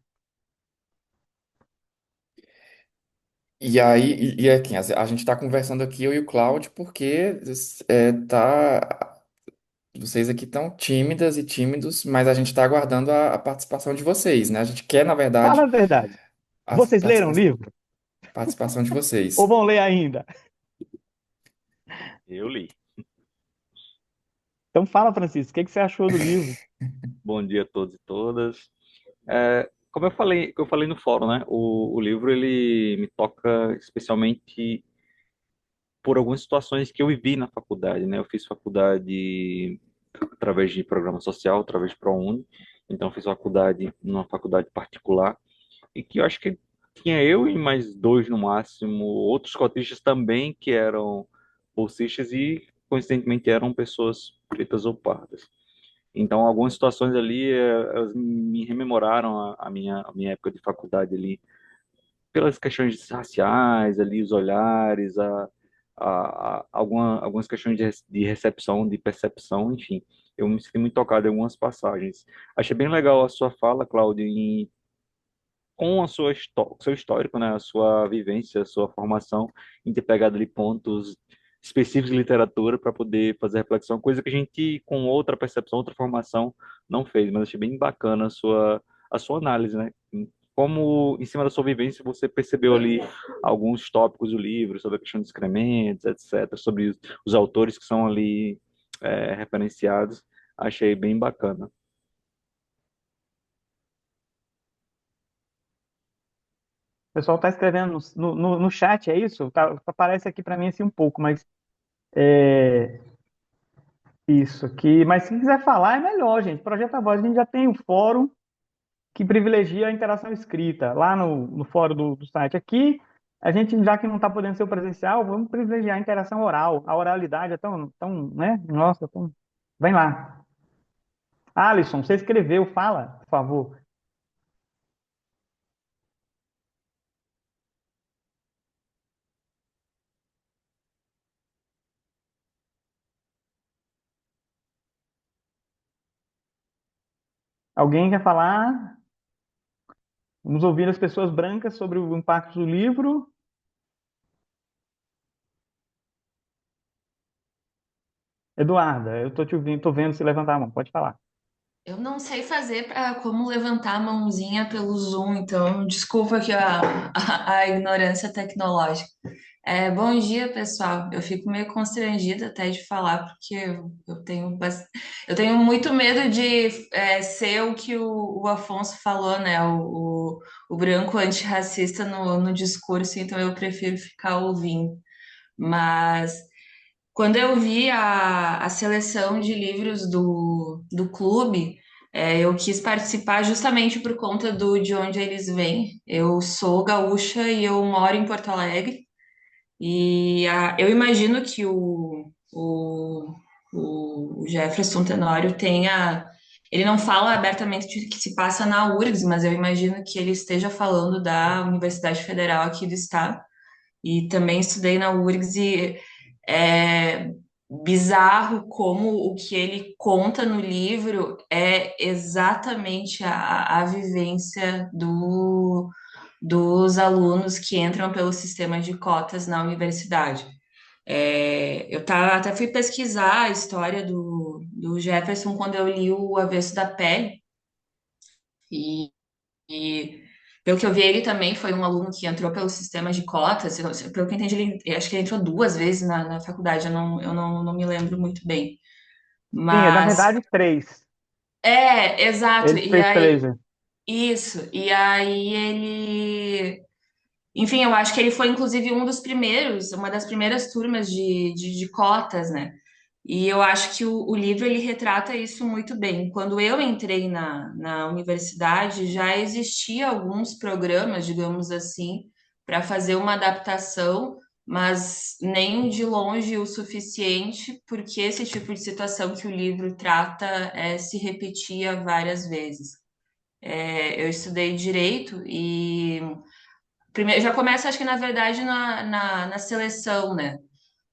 E aí, e aqui, a gente está conversando aqui, eu e o Cláudio, porque vocês aqui estão tímidas e tímidos, mas a gente está aguardando a participação de vocês, né? A gente quer, na Fala verdade, a verdade. a Vocês leram o livro? participação de Ou vocês. vão ler ainda? Eu li. Então fala, Francisco, o que que você achou do livro? Bom dia a todos e todas. Como eu falei no fórum, né? O livro ele me toca especialmente por algumas situações que eu vivi na faculdade, né? Eu fiz faculdade através de programa social, através de ProUni. Então, eu fiz faculdade numa faculdade particular e que eu acho que tinha eu e mais dois no máximo, outros cotistas também que eram bolsistas e coincidentemente eram pessoas pretas ou pardas. Então, algumas situações ali, elas me rememoraram a minha época de faculdade ali, pelas questões raciais ali, os olhares, algumas questões de recepção, de percepção, enfim. Eu me senti muito tocado em algumas passagens. Achei bem legal a sua fala, Cláudio, com a sua seu histórico, né, a sua vivência, a sua formação, em ter pegado ali pontos específicos de literatura para poder fazer reflexão, coisa que a gente com outra percepção, outra formação não fez, mas achei bem bacana a sua análise, né? Como em cima da sua vivência você percebeu ali alguns tópicos do livro sobre a questão dos excrementos, etc, sobre os autores que são ali referenciados, achei bem bacana. O pessoal está escrevendo no chat, é isso? Aparece aqui para mim assim um pouco, mas é isso aqui. Mas se quiser falar, é melhor, gente. Projeto A Voz, a gente já tem o fórum que privilegia a interação escrita, lá no fórum do site. Aqui, a gente, já que não está podendo ser o presencial, vamos privilegiar a interação oral. A oralidade é tão, né? Nossa, tão... Vem lá. Alisson, você escreveu, fala, por favor. Alguém quer falar? Vamos ouvir as pessoas brancas sobre o impacto do livro. Eduarda, eu tô te ouvindo, tô vendo se levantar a mão. Pode falar. Eu não sei fazer para como levantar a mãozinha pelo Zoom, então desculpa aqui a ignorância tecnológica. Bom dia, pessoal. Eu fico meio constrangida até de falar, porque eu tenho muito medo de ser o que o Afonso falou, né? O branco antirracista no discurso, então eu prefiro ficar ouvindo. Mas quando eu vi a seleção de livros do clube, eu quis participar justamente por conta de onde eles vêm. Eu sou gaúcha e eu moro em Porto Alegre. Eu imagino que o Jefferson Tenório tenha. Ele não fala abertamente de que se passa na URGS, mas eu imagino que ele esteja falando da Universidade Federal aqui do estado. E também estudei na URGS e é bizarro como o que ele conta no livro é exatamente a vivência dos alunos que entram pelo sistema de cotas na universidade. Até fui pesquisar a história do Jefferson quando eu li o Avesso da Pele, e, e pelo que eu vi, ele também foi um aluno que entrou pelo sistema de cotas. Pelo que eu entendi, eu acho que ele entrou duas vezes na faculdade, eu não me lembro muito bem. Sim, é na Mas verdade três. exato. Ele E fez três, aí, né? isso. E aí enfim, eu acho que ele foi, inclusive, uma das primeiras turmas de cotas, né? E eu acho que o livro ele retrata isso muito bem. Quando eu entrei na universidade, já existia alguns programas, digamos assim, para fazer uma adaptação, mas nem de longe o suficiente, porque esse tipo de situação que o livro trata se repetia várias vezes. Eu estudei direito e primeiro, já começa, acho que na verdade, na seleção, né?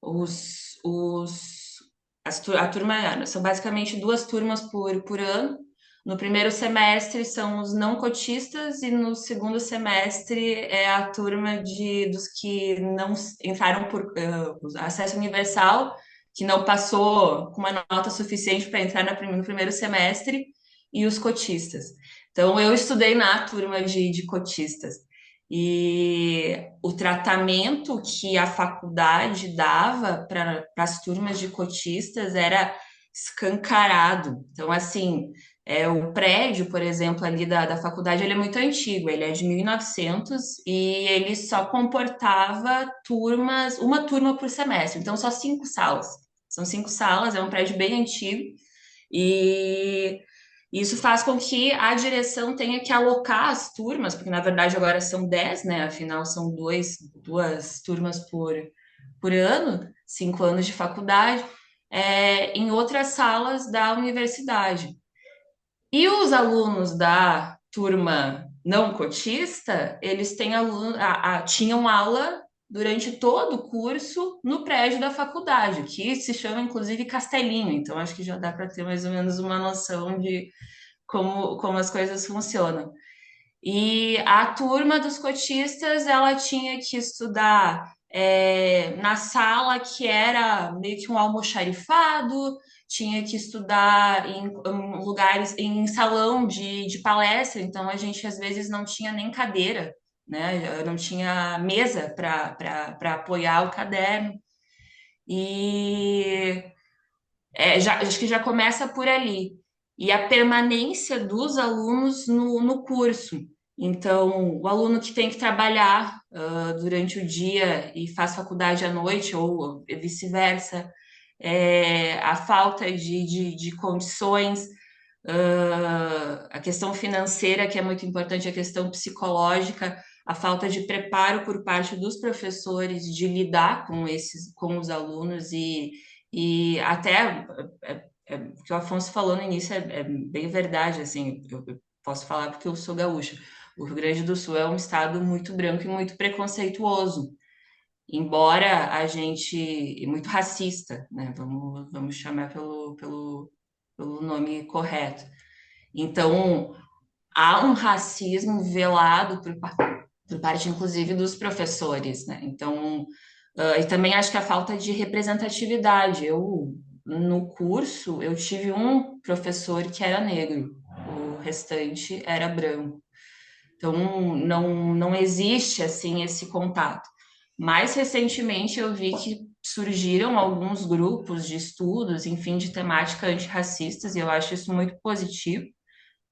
Os, os, a turma, são basicamente duas turmas por ano. No primeiro semestre são os não cotistas e no segundo semestre é a turma dos que não entraram por acesso universal, que não passou com uma nota suficiente para entrar no primeiro semestre, e os cotistas. Então, eu estudei na turma de cotistas. E o tratamento que a faculdade dava para as turmas de cotistas era escancarado. Então, assim, o prédio, por exemplo, ali da faculdade, ele é muito antigo, ele é de 1900 e ele só comportava uma turma por semestre, então só 5 salas. São 5 salas, é um prédio bem antigo e isso faz com que a direção tenha que alocar as turmas, porque na verdade agora são 10, né? Afinal, são duas turmas por ano, 5 anos de faculdade, em outras salas da universidade. E os alunos da turma não cotista, eles têm tinham aula durante todo o curso no prédio da faculdade, que se chama inclusive Castelinho. Então, acho que já dá para ter mais ou menos uma noção de como as coisas funcionam. E a turma dos cotistas, ela tinha que estudar na sala que era meio que um almoxarifado, tinha que estudar em lugares, em salão de palestra, então a gente às vezes não tinha nem cadeira, né? Não tinha mesa para apoiar o caderno. E acho que já começa por ali. E a permanência dos alunos no curso. Então, o aluno que tem que trabalhar durante o dia e faz faculdade à noite, ou vice-versa, a falta de condições, a questão financeira, que é muito importante, a questão psicológica, a falta de preparo por parte dos professores de lidar com os alunos e até o que o Afonso falou no início é bem verdade, assim, eu posso falar porque eu sou gaúcha. O Rio Grande do Sul é um estado muito branco e muito preconceituoso, embora a gente, e muito racista, né? Vamos chamar pelo nome correto. Então, há um racismo velado por parte, inclusive, dos professores, né? Então, e também acho que a falta de representatividade. No curso, eu tive um professor que era negro, o restante era branco. Então, não existe, assim, esse contato. Mais recentemente, eu vi que surgiram alguns grupos de estudos, enfim, de temática antirracistas, e eu acho isso muito positivo,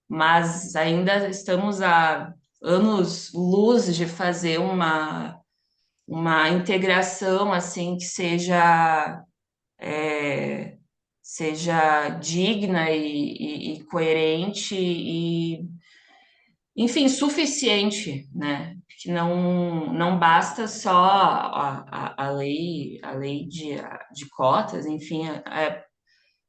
mas ainda estamos a anos-luz de fazer uma integração assim que seja digna e coerente e, enfim, suficiente, né? Que não basta só a lei de cotas, enfim,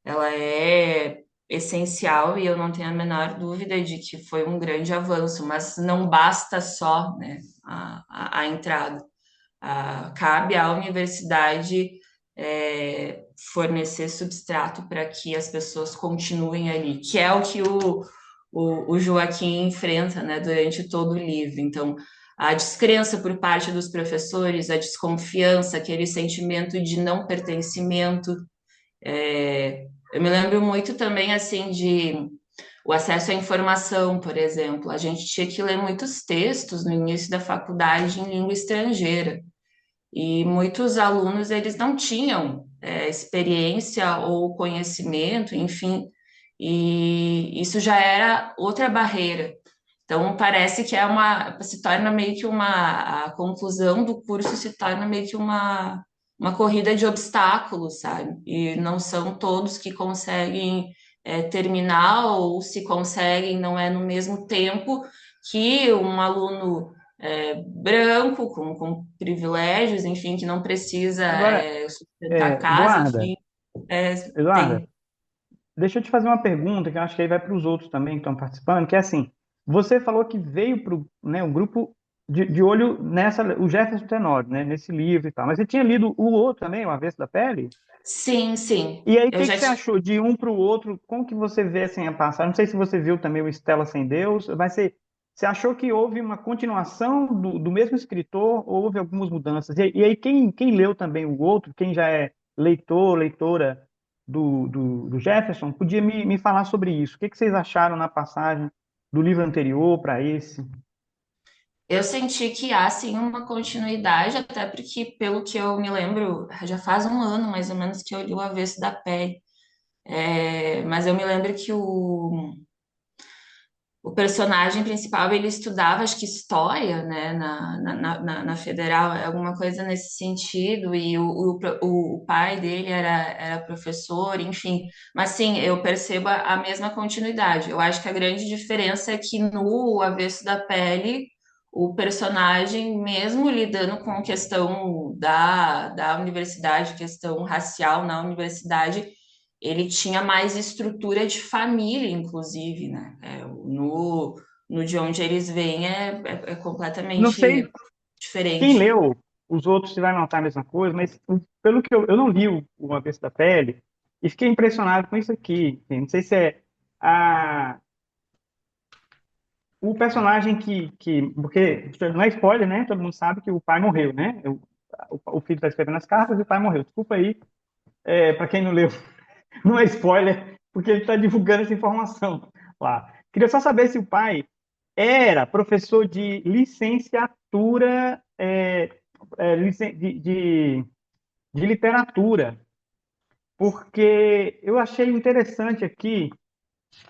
ela é essencial e eu não tenho a menor dúvida de que foi um grande avanço, mas não basta só, né, a entrada. Cabe à universidade fornecer substrato para que as pessoas continuem ali, que é o que o Joaquim enfrenta, né, durante todo o livro. Então, a descrença por parte dos professores, a desconfiança, aquele sentimento de não pertencimento. Eu me lembro muito também, assim, de o acesso à informação, por exemplo. A gente tinha que ler muitos textos no início da faculdade em língua estrangeira. E muitos alunos, eles não tinham experiência ou conhecimento, enfim, e isso já era outra barreira. Então, parece que se torna meio que a conclusão do curso se torna meio que uma corrida de obstáculos, sabe? E não são todos que conseguem terminar, ou se conseguem, não é no mesmo tempo que um aluno branco, com privilégios, enfim, que não precisa Agora, sustentar casa, Eduarda, enfim, Eduarda, tem. deixa eu te fazer uma pergunta que eu acho que aí vai para os outros também que estão participando, que é assim, você falou que veio para o grupo de olho nessa, o Jefferson Tenório, né, nesse livro e tal, mas você tinha lido o outro também, O Avesso da Pele? Sim, sim. E aí, o Eu que que já você achou de um para o outro? Como que você vê assim a passagem? Não sei se você viu também o Estela Sem Deus, mas você achou que houve uma continuação do mesmo escritor ou houve algumas mudanças? E aí, quem leu também o outro, quem já é leitor, leitora do Jefferson, podia me falar sobre isso. O que que vocês acharam na passagem do livro anterior para esse? Eu senti que há sim uma continuidade, até porque, pelo que eu me lembro, já faz um ano mais ou menos que eu li O Avesso da Pele. Mas eu me lembro que o personagem principal ele estudava, acho que história, né, na Federal, alguma coisa nesse sentido, e o pai dele era professor, enfim. Mas sim, eu percebo a mesma continuidade. Eu acho que a grande diferença é que no Avesso da Pele, o personagem, mesmo lidando com a questão da universidade, questão racial na universidade, ele tinha mais estrutura de família, inclusive, né? No de onde eles vêm é Não sei completamente quem diferente. leu, os outros se vai notar a mesma coisa, mas pelo que eu não li o Avesso da Pele, e fiquei impressionado com isso aqui. Não sei se é a, o personagem porque não é spoiler, né? Todo mundo sabe que o pai morreu, né? O filho está escrevendo as cartas e o pai morreu. Desculpa aí, para quem não leu, não é spoiler, porque ele está divulgando essa informação lá. Queria só saber se o pai era professor de licenciatura, de literatura, porque eu achei interessante aqui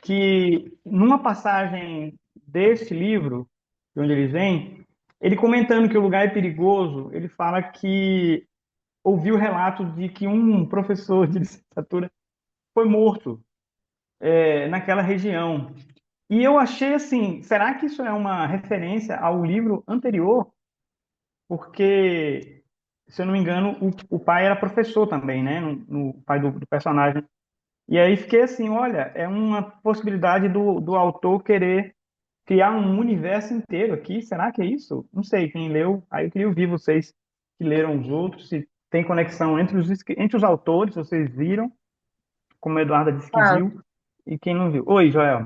que numa passagem deste livro, de onde ele vem, ele comentando que o lugar é perigoso, ele fala que ouviu relato de que um professor de licenciatura foi morto naquela região. E eu achei assim, será que isso é uma referência ao livro anterior? Porque, se eu não me engano, o pai era professor também, né? No pai do personagem. E aí fiquei assim, olha, é uma possibilidade do autor querer criar um universo inteiro aqui. Será que é isso? Não sei, quem leu, aí eu queria ouvir vocês que leram os outros, se tem conexão entre os autores, vocês viram, como a Eduarda disse que Ah, viu, e quem não viu. Oi, Joel.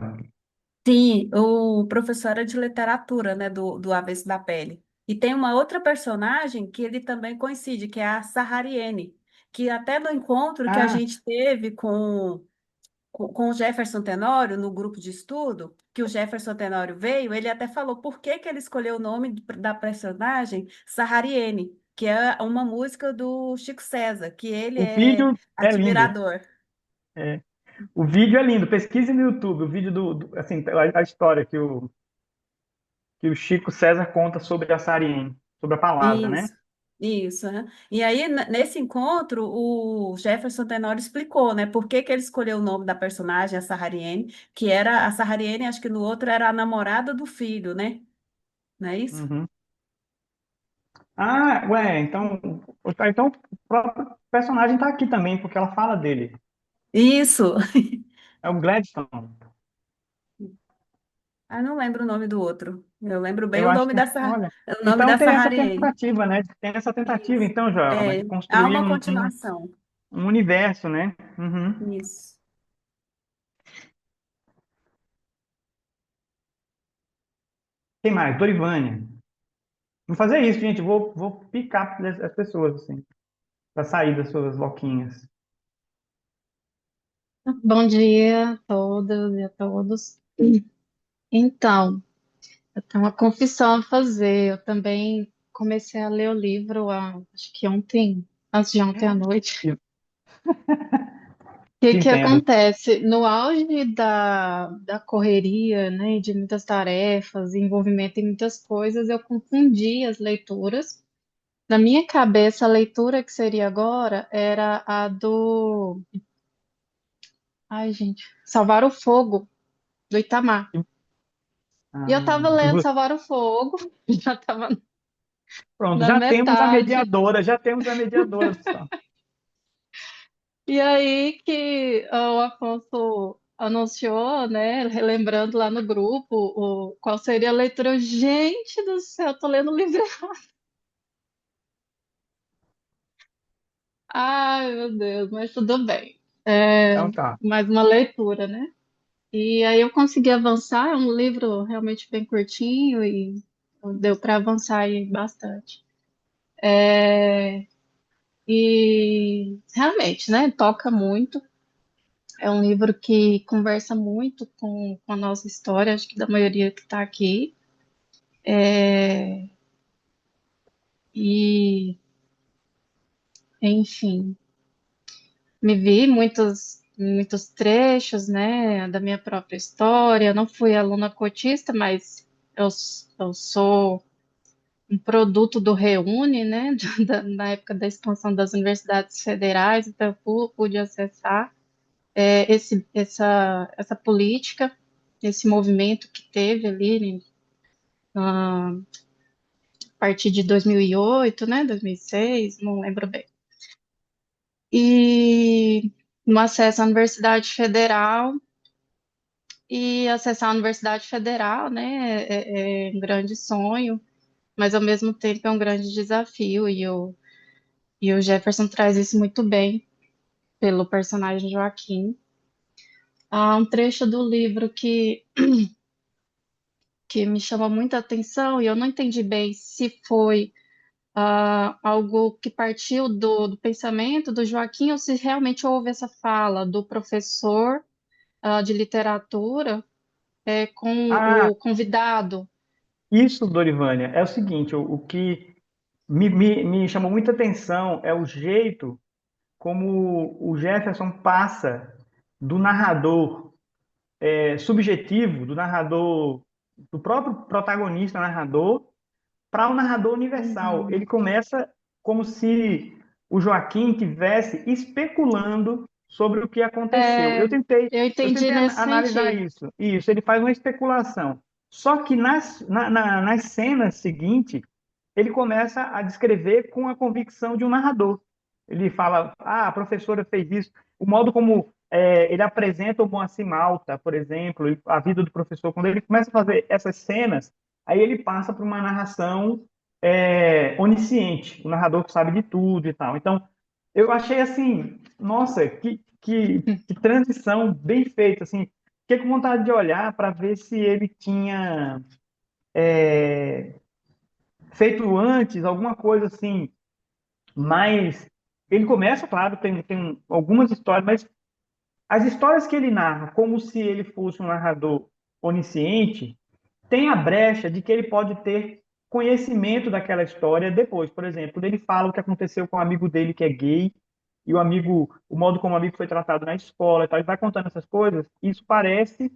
sim, o professor é de literatura, né, do Avesso da Pele. E tem uma outra personagem que ele também coincide, que é a Sahariene, que até no encontro que a Ah, gente teve com o Jefferson Tenório, no grupo de estudo, que o Jefferson Tenório veio, ele até falou por que que ele escolheu o nome da personagem Sahariene, que é uma música do Chico César, que ele o é vídeo é lindo. admirador. É, o vídeo é lindo. Pesquise no YouTube o vídeo assim, a história que o Chico César conta sobre a Sariene, sobre a palavra, né? Isso, isso. Né? E aí, nesse encontro, o Jefferson Tenório explicou, né, por que que ele escolheu o nome da personagem, a Sahariene, que era a Sahariene, acho que no outro era a namorada do filho, né? Não é isso? Uhum. Ah, ué, então o próprio personagem está aqui também, porque ela fala dele. Isso. É o Gladstone. Ah, não lembro o nome do outro. Eu lembro bem Eu o acho nome que, olha. o nome Então da tem essa Sahariene. tentativa, né? Tem essa tentativa, Isso. então, Joel, né, É, de há construir uma um continuação. um universo, né? Uhum. Isso. Quem mais? Dorivânia. Vou fazer isso, gente. Vou picar as pessoas, assim, para sair das suas loquinhas. Bom dia a todas e a todos. Então, eu tenho uma confissão a fazer. Eu também comecei a ler o livro, acho que ontem, antes de ontem à noite. que Te que entendo. acontece? No auge da correria, né, de muitas tarefas, envolvimento em muitas coisas, eu confundi as leituras. Na minha cabeça, a leitura que seria agora era a do, ai, gente, Salvar o Fogo, do Itamar. E eu Ah, estava e lendo vo- Salvar o Fogo, já estava pronto, na metade. já temos a mediadora, pessoal. E aí que o Afonso anunciou, né, relembrando lá no grupo, qual seria a leitura. Gente do céu, tô lendo o livro. Ai, meu Deus, mas tudo bem. É Então tá. mais uma leitura, né? E aí eu consegui avançar, é um livro realmente bem curtinho e deu para avançar aí bastante. E realmente, né, toca muito. É um livro que conversa muito com a nossa história, acho que da maioria que está aqui. E, enfim, me vi muitos trechos, né, da minha própria história. Eu não fui aluna cotista, mas eu sou um produto do Reúne, né, na época da expansão das universidades federais, então eu pude acessar essa política, esse movimento que teve ali, né, a partir de 2008, né, 2006, não lembro bem. E no acesso à Universidade Federal, e acessar a Universidade Federal, né, é um grande sonho, mas ao mesmo tempo é um grande desafio, e o Jefferson traz isso muito bem pelo personagem Joaquim. Há um trecho do livro que me chama muita atenção, e eu não entendi bem se foi algo que partiu do pensamento do Joaquim ou se realmente houve essa fala do professor de literatura com Ah, o convidado. isso, Dorivânia, é o seguinte, o que me chamou muita atenção é o jeito como o Jefferson passa do narrador subjetivo, do narrador, do próprio protagonista narrador, para o narrador universal. Uhum. Ele começa como se o Joaquim tivesse especulando sobre o que aconteceu. É, eu Eu entendi tentei nesse analisar sentido. isso. Isso, ele faz uma especulação. Só que nas cenas seguintes, ele começa a descrever com a convicção de um narrador. Ele fala: ah, a professora fez isso. O modo como ele apresenta o Moacir Malta, por exemplo, a vida do professor, quando ele começa a fazer essas cenas, aí ele passa para uma narração onisciente, o narrador que sabe de tudo e tal. Então, eu achei assim, nossa, que transição bem feita, assim, fiquei com vontade de olhar para ver se ele tinha feito antes alguma coisa assim, mas ele começa, claro, tem algumas histórias, mas as histórias que ele narra, como se ele fosse um narrador onisciente, tem a brecha de que ele pode ter conhecimento daquela história depois. Por exemplo, quando ele fala o que aconteceu com um amigo dele que é gay, e o amigo, o modo como o amigo foi tratado na escola e tal, ele vai contando essas coisas, isso parece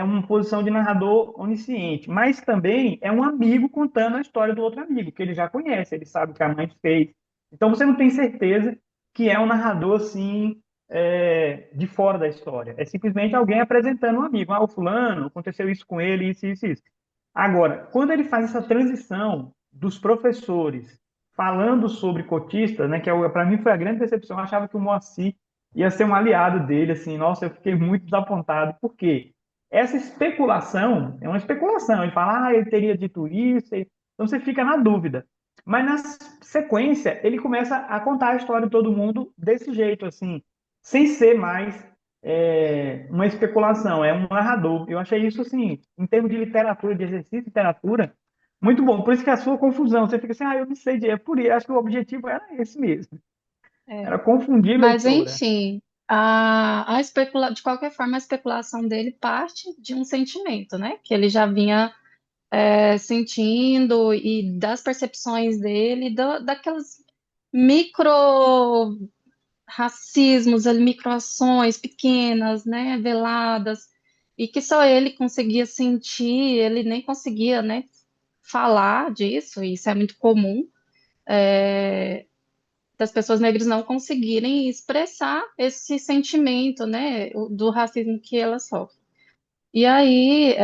uma posição de narrador onisciente, mas também é um amigo contando a história do outro amigo, que ele já conhece, ele sabe o que a mãe fez. Então você não tem certeza que é um narrador assim de fora da história. É simplesmente alguém apresentando um amigo. Ah, o fulano, aconteceu isso com ele, isso, isso. Agora, quando ele faz essa transição dos professores falando sobre cotistas, né, que para mim foi a grande decepção, eu achava que o Moacir ia ser um aliado dele, assim, nossa, eu fiquei muito desapontado, por quê? Essa especulação é uma especulação, ele fala, ah, ele teria dito isso, então você fica na dúvida. Mas na sequência, ele começa a contar a história de todo mundo desse jeito, assim, sem ser mais uma especulação, é um narrador. Eu achei isso, assim, em termos de literatura, de exercício de literatura, muito bom. Por isso que é a sua confusão, você fica assim, ah, eu não sei, é por isso, acho que o objetivo era esse mesmo, É. era confundir Mas, leitura. enfim, de qualquer forma, a especulação dele parte de um sentimento, né? Que ele já vinha sentindo e das percepções dele, daquelas micro racismos, ali, microações pequenas, né, veladas, e que só ele conseguia sentir, ele nem conseguia, né, falar disso, e isso é muito comum, das pessoas negras não conseguirem expressar esse sentimento, né, do racismo que elas sofrem. E aí,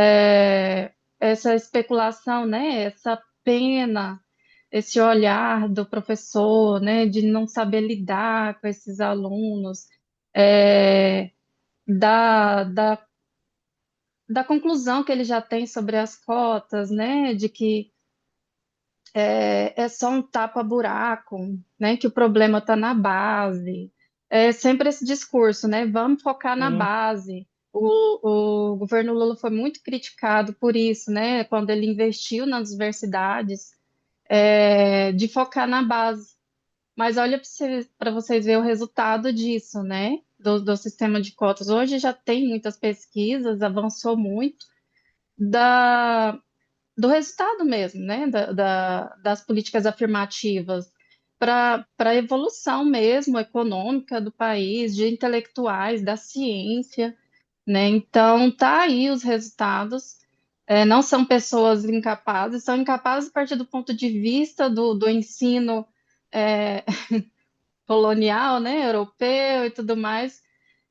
essa especulação, né, essa pena, esse olhar do professor, né, de não saber lidar com esses alunos, é, da, da, da conclusão que ele já tem sobre as cotas, né, de que é só um tapa-buraco, né, que o problema está na base. É sempre esse discurso, né, vamos focar na Sim. base. O governo Lula foi muito criticado por isso, né, quando ele investiu nas universidades, de focar na base. Mas olha para vocês verem o resultado disso, né, do sistema de cotas. Hoje já tem muitas pesquisas, avançou muito, da, do resultado mesmo, né, das políticas afirmativas para a evolução mesmo econômica do país, de intelectuais, da ciência, né? Então, tá aí os resultados. Não são pessoas incapazes, são incapazes a partir do ponto de vista do ensino é, colonial, né, europeu e tudo mais,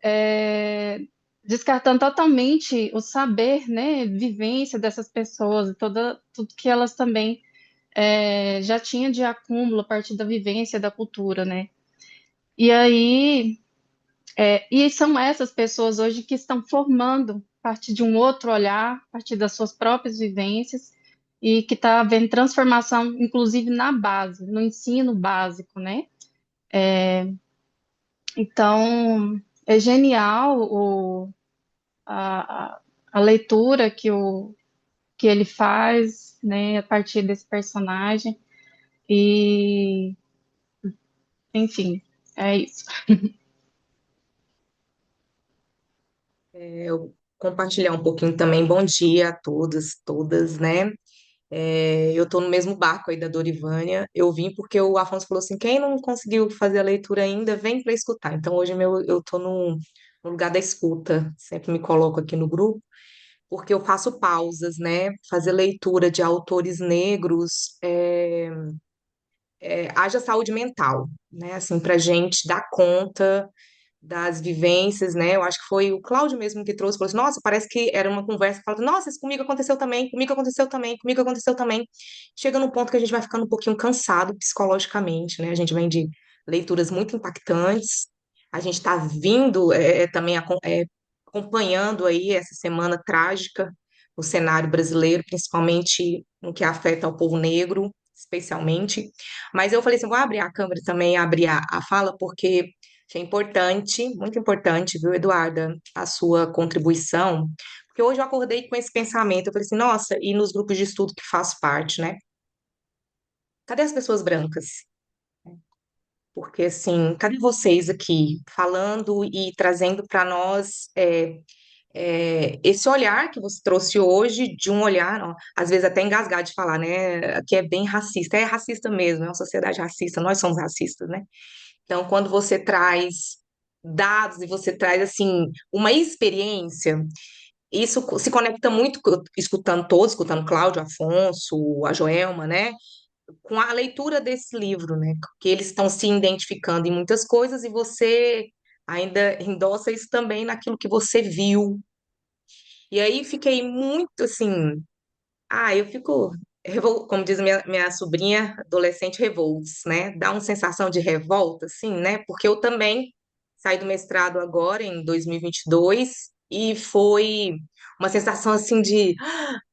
é, descartando totalmente o saber, né, vivência dessas pessoas, tudo que elas também já tinham de acúmulo a partir da vivência da cultura, né? E aí, e são essas pessoas hoje que estão formando a partir de um outro olhar, a partir das suas próprias vivências, e que está havendo transformação, inclusive na base, no ensino básico, né? Então, é genial a, a, a leitura que ele faz, né, a partir desse personagem. E, enfim, é isso. Eu compartilhar um pouquinho também. Bom dia a todos, todas, né? Eu tô no mesmo barco aí da Dorivânia. Eu vim porque o Afonso falou assim: quem não conseguiu fazer a leitura ainda, vem para escutar. Então hoje eu tô no lugar da escuta. Sempre me coloco aqui no grupo, porque eu faço pausas, né? Fazer leitura de autores negros haja saúde mental, né? Assim, para gente dar conta das vivências, né? Eu acho que foi o Cláudio mesmo que trouxe, falou assim, nossa, parece que era uma conversa, falando, nossa, isso comigo aconteceu também, comigo aconteceu também, comigo aconteceu também. Chega num ponto que a gente vai ficando um pouquinho cansado psicologicamente, né? A gente vem de leituras muito impactantes, a gente está vindo também acompanhando aí essa semana trágica no cenário brasileiro, principalmente no que afeta ao povo negro, especialmente. Mas eu falei assim, vou abrir a câmera também, abrir a fala, porque achei importante, muito importante, viu, Eduarda, a sua contribuição, porque hoje eu acordei com esse pensamento, eu falei assim, nossa, e nos grupos de estudo que faço parte, né? Cadê as pessoas brancas? Porque, assim, cadê vocês aqui falando e trazendo para nós esse olhar que você trouxe hoje, de um olhar, ó, às vezes até engasgar de falar, né? Que é bem racista. É racista mesmo, é uma sociedade racista, nós somos racistas, né? Então, quando você traz dados e você traz, assim, uma experiência, isso se conecta muito, escutando todos, escutando Cláudio, Afonso, a Joelma, né? Com a leitura desse livro, né? Que eles estão se identificando em muitas coisas e você ainda endossa isso também naquilo que você viu. E aí fiquei muito assim, eu fico, como diz minha sobrinha, adolescente revoltos, né? Dá uma sensação de revolta, assim, né? Porque eu também saí do mestrado agora, em 2022, e foi uma sensação, assim, de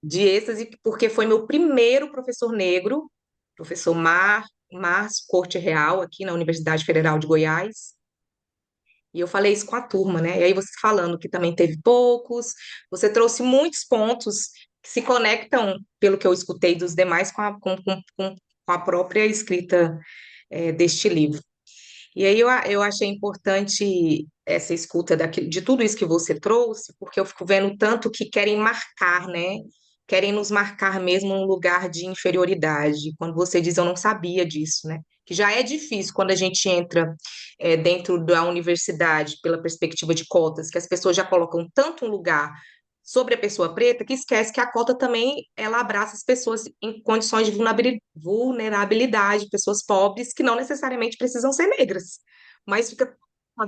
êxtase, porque foi meu primeiro professor negro, professor Márcio Corte Real, aqui na Universidade Federal de Goiás, e eu falei isso com a turma, né? E aí você falando que também teve poucos, você trouxe muitos pontos que se conectam, pelo que eu escutei dos demais, com a própria escrita deste livro. E aí eu achei importante essa escuta de tudo isso que você trouxe, porque eu fico vendo tanto que querem marcar, né? Querem nos marcar mesmo num lugar de inferioridade. Quando você diz, eu não sabia disso, né? que já é difícil quando a gente entra dentro da universidade pela perspectiva de cotas, que as pessoas já colocam tanto um lugar sobre a pessoa preta que esquece que a cota também ela abraça as pessoas em condições de vulnerabilidade, pessoas pobres que não necessariamente precisam ser negras, mas fica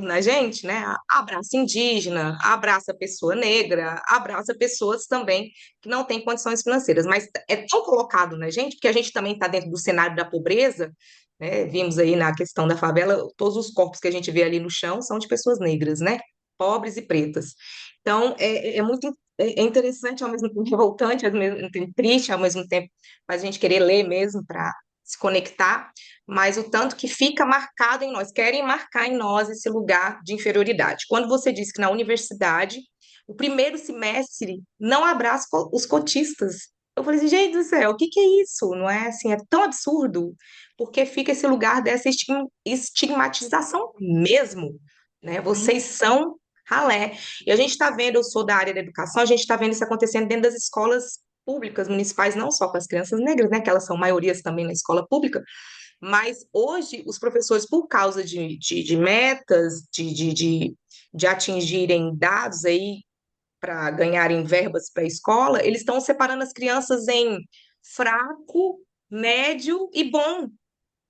na gente, né? Abraça indígena, abraça pessoa negra, abraça pessoas também que não têm condições financeiras, mas é tão colocado na gente, porque a gente também está dentro do cenário da pobreza, né? Vimos aí na questão da favela, todos os corpos que a gente vê ali no chão são de pessoas negras, né? Pobres e pretas. Então, é muito interessante, ao mesmo tempo revoltante, ao mesmo tempo triste, ao mesmo tempo faz a gente querer ler mesmo para se conectar, mas o tanto que fica marcado em nós, querem marcar em nós esse lugar de inferioridade. Quando você diz que na universidade, o primeiro semestre não abraça os cotistas. Eu falei assim, gente do céu, o que que é isso? Não é assim, é tão absurdo, porque fica esse lugar dessa estigmatização mesmo, né? Vocês são ralé. E a gente está vendo, eu sou da área da educação, a gente está vendo isso acontecendo dentro das escolas públicas, municipais, não só com as crianças negras, né? Que elas são maiorias também na escola pública, mas hoje os professores, por causa de metas, de atingirem dados aí para ganharem verbas para a escola, eles estão separando as crianças em fraco, médio e bom.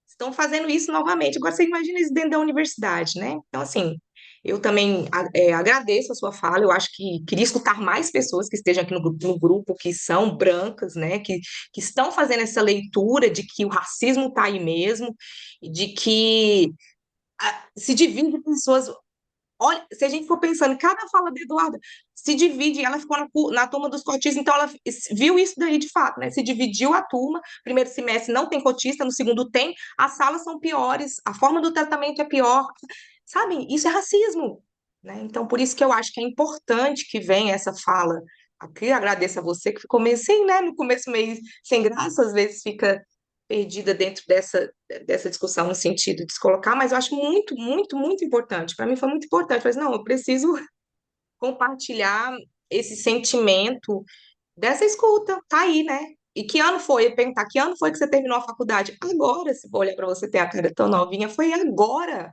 Estão fazendo isso novamente. Agora você imagina isso dentro da universidade, né? Então, assim, eu também agradeço a sua fala. Eu acho que queria escutar mais pessoas que estejam aqui no grupo, que são brancas, né? Que estão fazendo essa leitura de que o racismo está aí mesmo, e de que se divide em pessoas. Olha, se a gente for pensando, cada fala da Eduarda se divide, ela ficou na turma dos cotistas, então ela viu isso daí de fato, né? Se dividiu a turma, primeiro semestre não tem cotista, no segundo tem, as salas são piores, a forma do tratamento é pior, sabe? Isso é racismo, né? Então, por isso que eu acho que é importante que venha essa fala aqui. Agradeço a você que ficou meio assim, né? No começo meio sem graça, às vezes fica perdida dentro dessa discussão no sentido de se colocar, mas eu acho muito, muito, muito importante. Para mim foi muito importante. Eu falei assim, não, eu preciso compartilhar esse sentimento dessa escuta. Tá aí, né? E que ano foi? Eu ia perguntar, que ano foi que você terminou a faculdade? Agora, se for olhar para você ter a cara tão novinha, foi agora.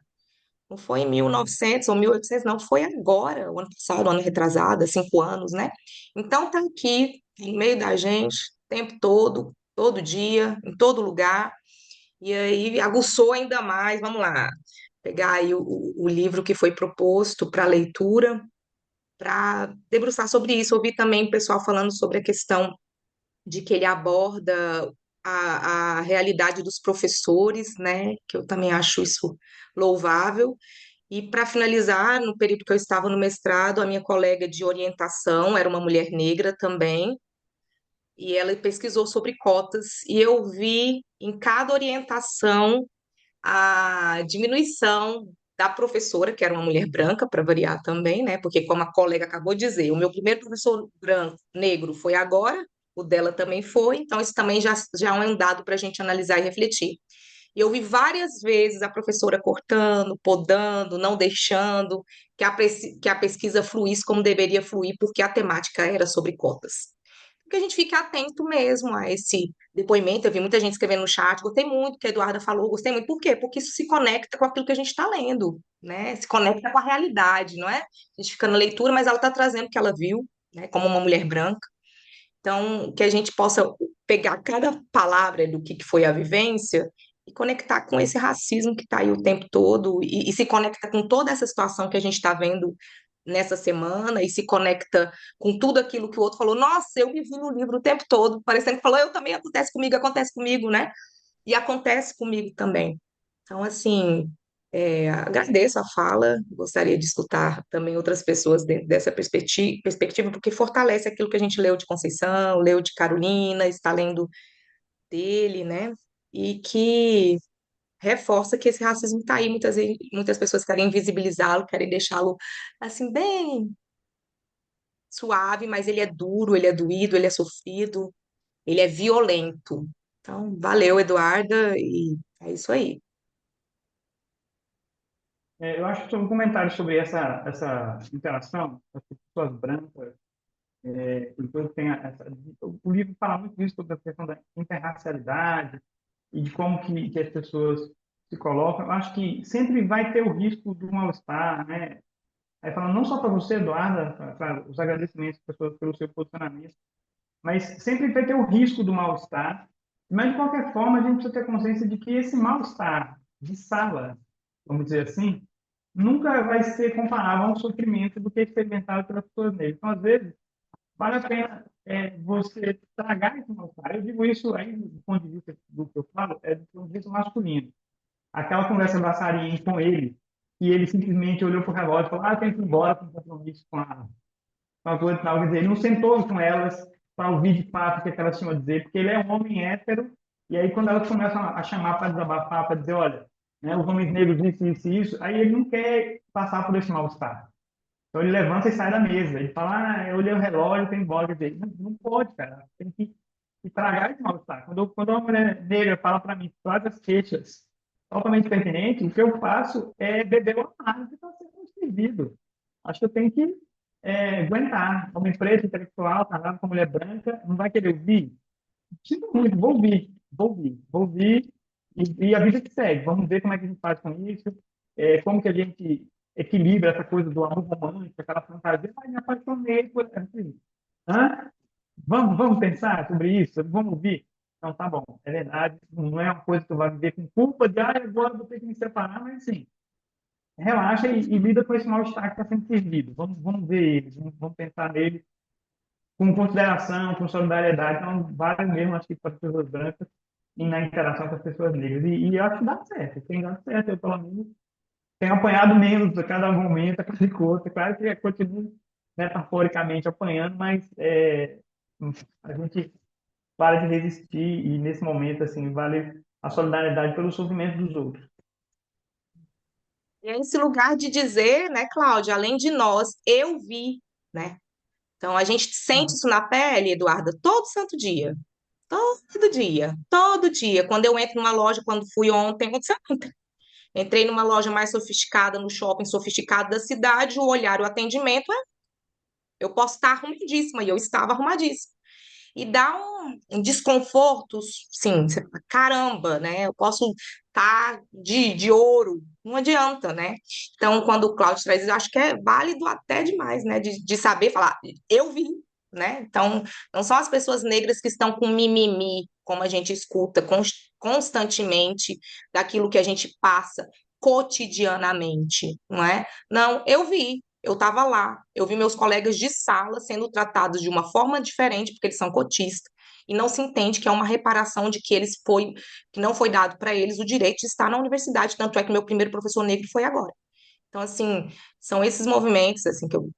Não foi em 1900 ou 1800, não, foi agora, o ano passado, o ano retrasado, há 5 anos, né? Então tá aqui, no meio da gente, o tempo todo, todo dia, em todo lugar. E aí aguçou ainda mais, vamos lá, pegar aí o livro que foi proposto para leitura, para debruçar sobre isso. Ouvi também o pessoal falando sobre a questão de que ele aborda a realidade dos professores, né? Que eu também acho isso louvável. E para finalizar, no período que eu estava no mestrado, a minha colega de orientação era uma mulher negra também, e ela pesquisou sobre cotas, e eu vi em cada orientação a diminuição da professora, que era uma mulher branca, para variar também, né? Porque, como a colega acabou de dizer, o meu primeiro professor branco, negro foi agora, o dela também foi, então isso também já é um dado para a gente analisar e refletir. E eu vi várias vezes a professora cortando, podando, não deixando que a pesquisa fluísse como deveria fluir, porque a temática era sobre cotas. Que a gente fique atento mesmo a esse depoimento. Eu vi muita gente escrevendo no chat, gostei muito do que a Eduarda falou, gostei muito. Por quê? Porque isso se conecta com aquilo que a gente está lendo, né? Se conecta com a realidade, não é? A gente fica na leitura, mas ela está trazendo o que ela viu, né? Como uma mulher branca. Então, que a gente possa pegar cada palavra do que foi a vivência e conectar com esse racismo que está aí o tempo todo e se conecta com toda essa situação que a gente está vendo nessa semana e se conecta com tudo aquilo que o outro falou. Nossa, eu me vi no livro o tempo todo, parecendo que falou, eu também acontece comigo, né? E acontece comigo também. Então, assim, agradeço a fala, gostaria de escutar também outras pessoas dentro dessa perspectiva, porque fortalece aquilo que a gente leu de Conceição, leu de Carolina, está lendo dele, né? E que reforça que esse racismo está aí, muitas pessoas querem invisibilizá-lo, querem deixá-lo assim, bem suave, mas ele é duro, ele é doído, ele é sofrido, ele é violento. Então, valeu, Eduarda, e é isso aí. Eu acho que um comentário sobre essa interação, as pessoas brancas, depois tem o livro fala muito disso, sobre a questão da interracialidade e de como que as pessoas se colocam, eu acho que sempre vai ter o risco do mal-estar, né? Aí falando não só para você, Eduarda, para os agradecimentos pessoas, pelo seu posicionamento, mas sempre vai ter o risco do mal-estar. Mas, de qualquer forma, a gente precisa ter consciência de que esse mal-estar de sala, vamos dizer assim, nunca vai ser comparável a um sofrimento do que é experimentado pelas pessoas negras. Então, às vezes, vale a pena você tragar esse mal-estar. Eu digo isso aí, do ponto de vista do que eu falo, é do ponto de vista masculino. Aquela conversa da Sarinha com ele, e ele simplesmente olhou para o relógio e falou: ah, tem que ir embora com compromisso com a coisa e tal. Quer dizer, ele não sentou com elas para ouvir de fato o que elas tinham a dizer, porque ele é um homem hétero, e aí quando elas começam a chamar para desabafar, para dizer: olha, né, os homens negros isso, isso, aí ele não quer passar por esse mal-estar. Então ele levanta e sai da mesa. Ele fala: ah, eu olhei o relógio, tem embora. Quer dizer, não, não pode, cara. Tem que tragar esse mal-estar. Quando uma mulher negra fala para mim, traz as queixas totalmente pertinentes, o que eu faço é beber o amargo que está sendo servido. Acho que eu tenho que aguentar. Homem preto, intelectual, casado com mulher branca, não vai querer ouvir? Sinto muito, vou ouvir, vou ouvir, vou ouvir, e a vida que segue. Vamos ver como é que a gente faz com isso, como que a gente equilibra essa coisa do amor romântico, aquela fantasia. Ai, me apaixonei por assim. Hã? Vamos pensar sobre isso? Vamos ouvir? Então, tá bom, é verdade, não é uma coisa que eu vou viver com culpa de, agora eu vou ter que me separar, mas assim, relaxa e lida com esse mal-estar que está sendo servido. Vamos ver ele, vamos pensar nele com consideração, com solidariedade. Então, vale mesmo, acho que para as pessoas brancas e na interação com as pessoas negras. E eu acho que dá certo, tem dado certo. Eu, pelo menos, tenho apanhado menos a cada momento, a cada coisa. Claro que eu continuo metaforicamente apanhando, mas a gente para de resistir e, nesse momento, assim, vale a solidariedade pelo sofrimento dos outros. E é esse lugar de dizer, né, Cláudia, além de nós, eu vi, né? Então a gente sente isso na pele, Eduarda, todo santo dia. Todo dia, todo dia. Quando eu entro numa loja, quando fui ontem, aconteceu ontem. Entrei numa loja mais sofisticada, no shopping sofisticado da cidade, o olhar, o atendimento, eu posso estar arrumadíssima, e eu estava arrumadíssima. E dá um desconforto, sim, você fala, caramba, né? Eu posso estar de ouro, não adianta, né? Então, quando o Cláudio traz isso, eu acho que é válido até demais, né? De saber falar, eu vi, né? Então, não são as pessoas negras que estão com mimimi, como a gente escuta constantemente, daquilo que a gente passa cotidianamente, não é? Não, eu vi. Eu estava lá, eu vi meus colegas de sala sendo tratados de uma forma diferente, porque eles são cotistas, e não se entende que é uma reparação de que que não foi dado para eles o direito de estar na universidade, tanto é que meu primeiro professor negro foi agora. Então, assim, são esses movimentos, assim, que eu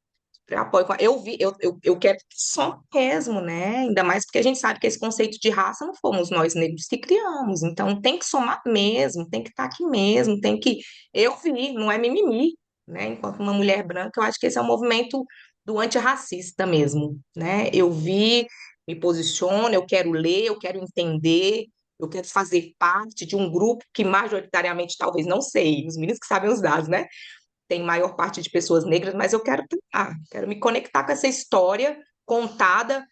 apoio. Eu vi, eu quero que só mesmo, né? Ainda mais porque a gente sabe que esse conceito de raça não fomos nós negros que criamos, então tem que somar mesmo, tem que estar aqui mesmo, tem que. Eu vi, não é mimimi, né? Enquanto uma mulher branca, eu acho que esse é o movimento do antirracista mesmo, né? Eu vi, me posiciono, eu quero ler, eu quero entender. Eu quero fazer parte de um grupo que majoritariamente, talvez, não sei, os meninos que sabem os dados, né? Tem maior parte de pessoas negras, mas eu quero tentar, quero me conectar com essa história contada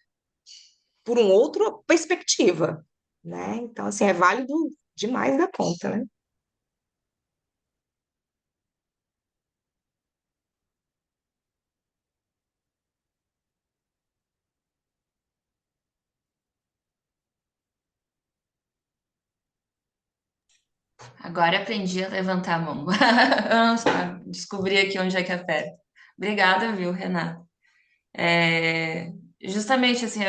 por uma outra perspectiva, né? Então, assim, é válido demais da conta, né? Agora aprendi a levantar a mão. Descobri aqui onde é que aperta. Obrigada, viu, Renato? É, justamente assim,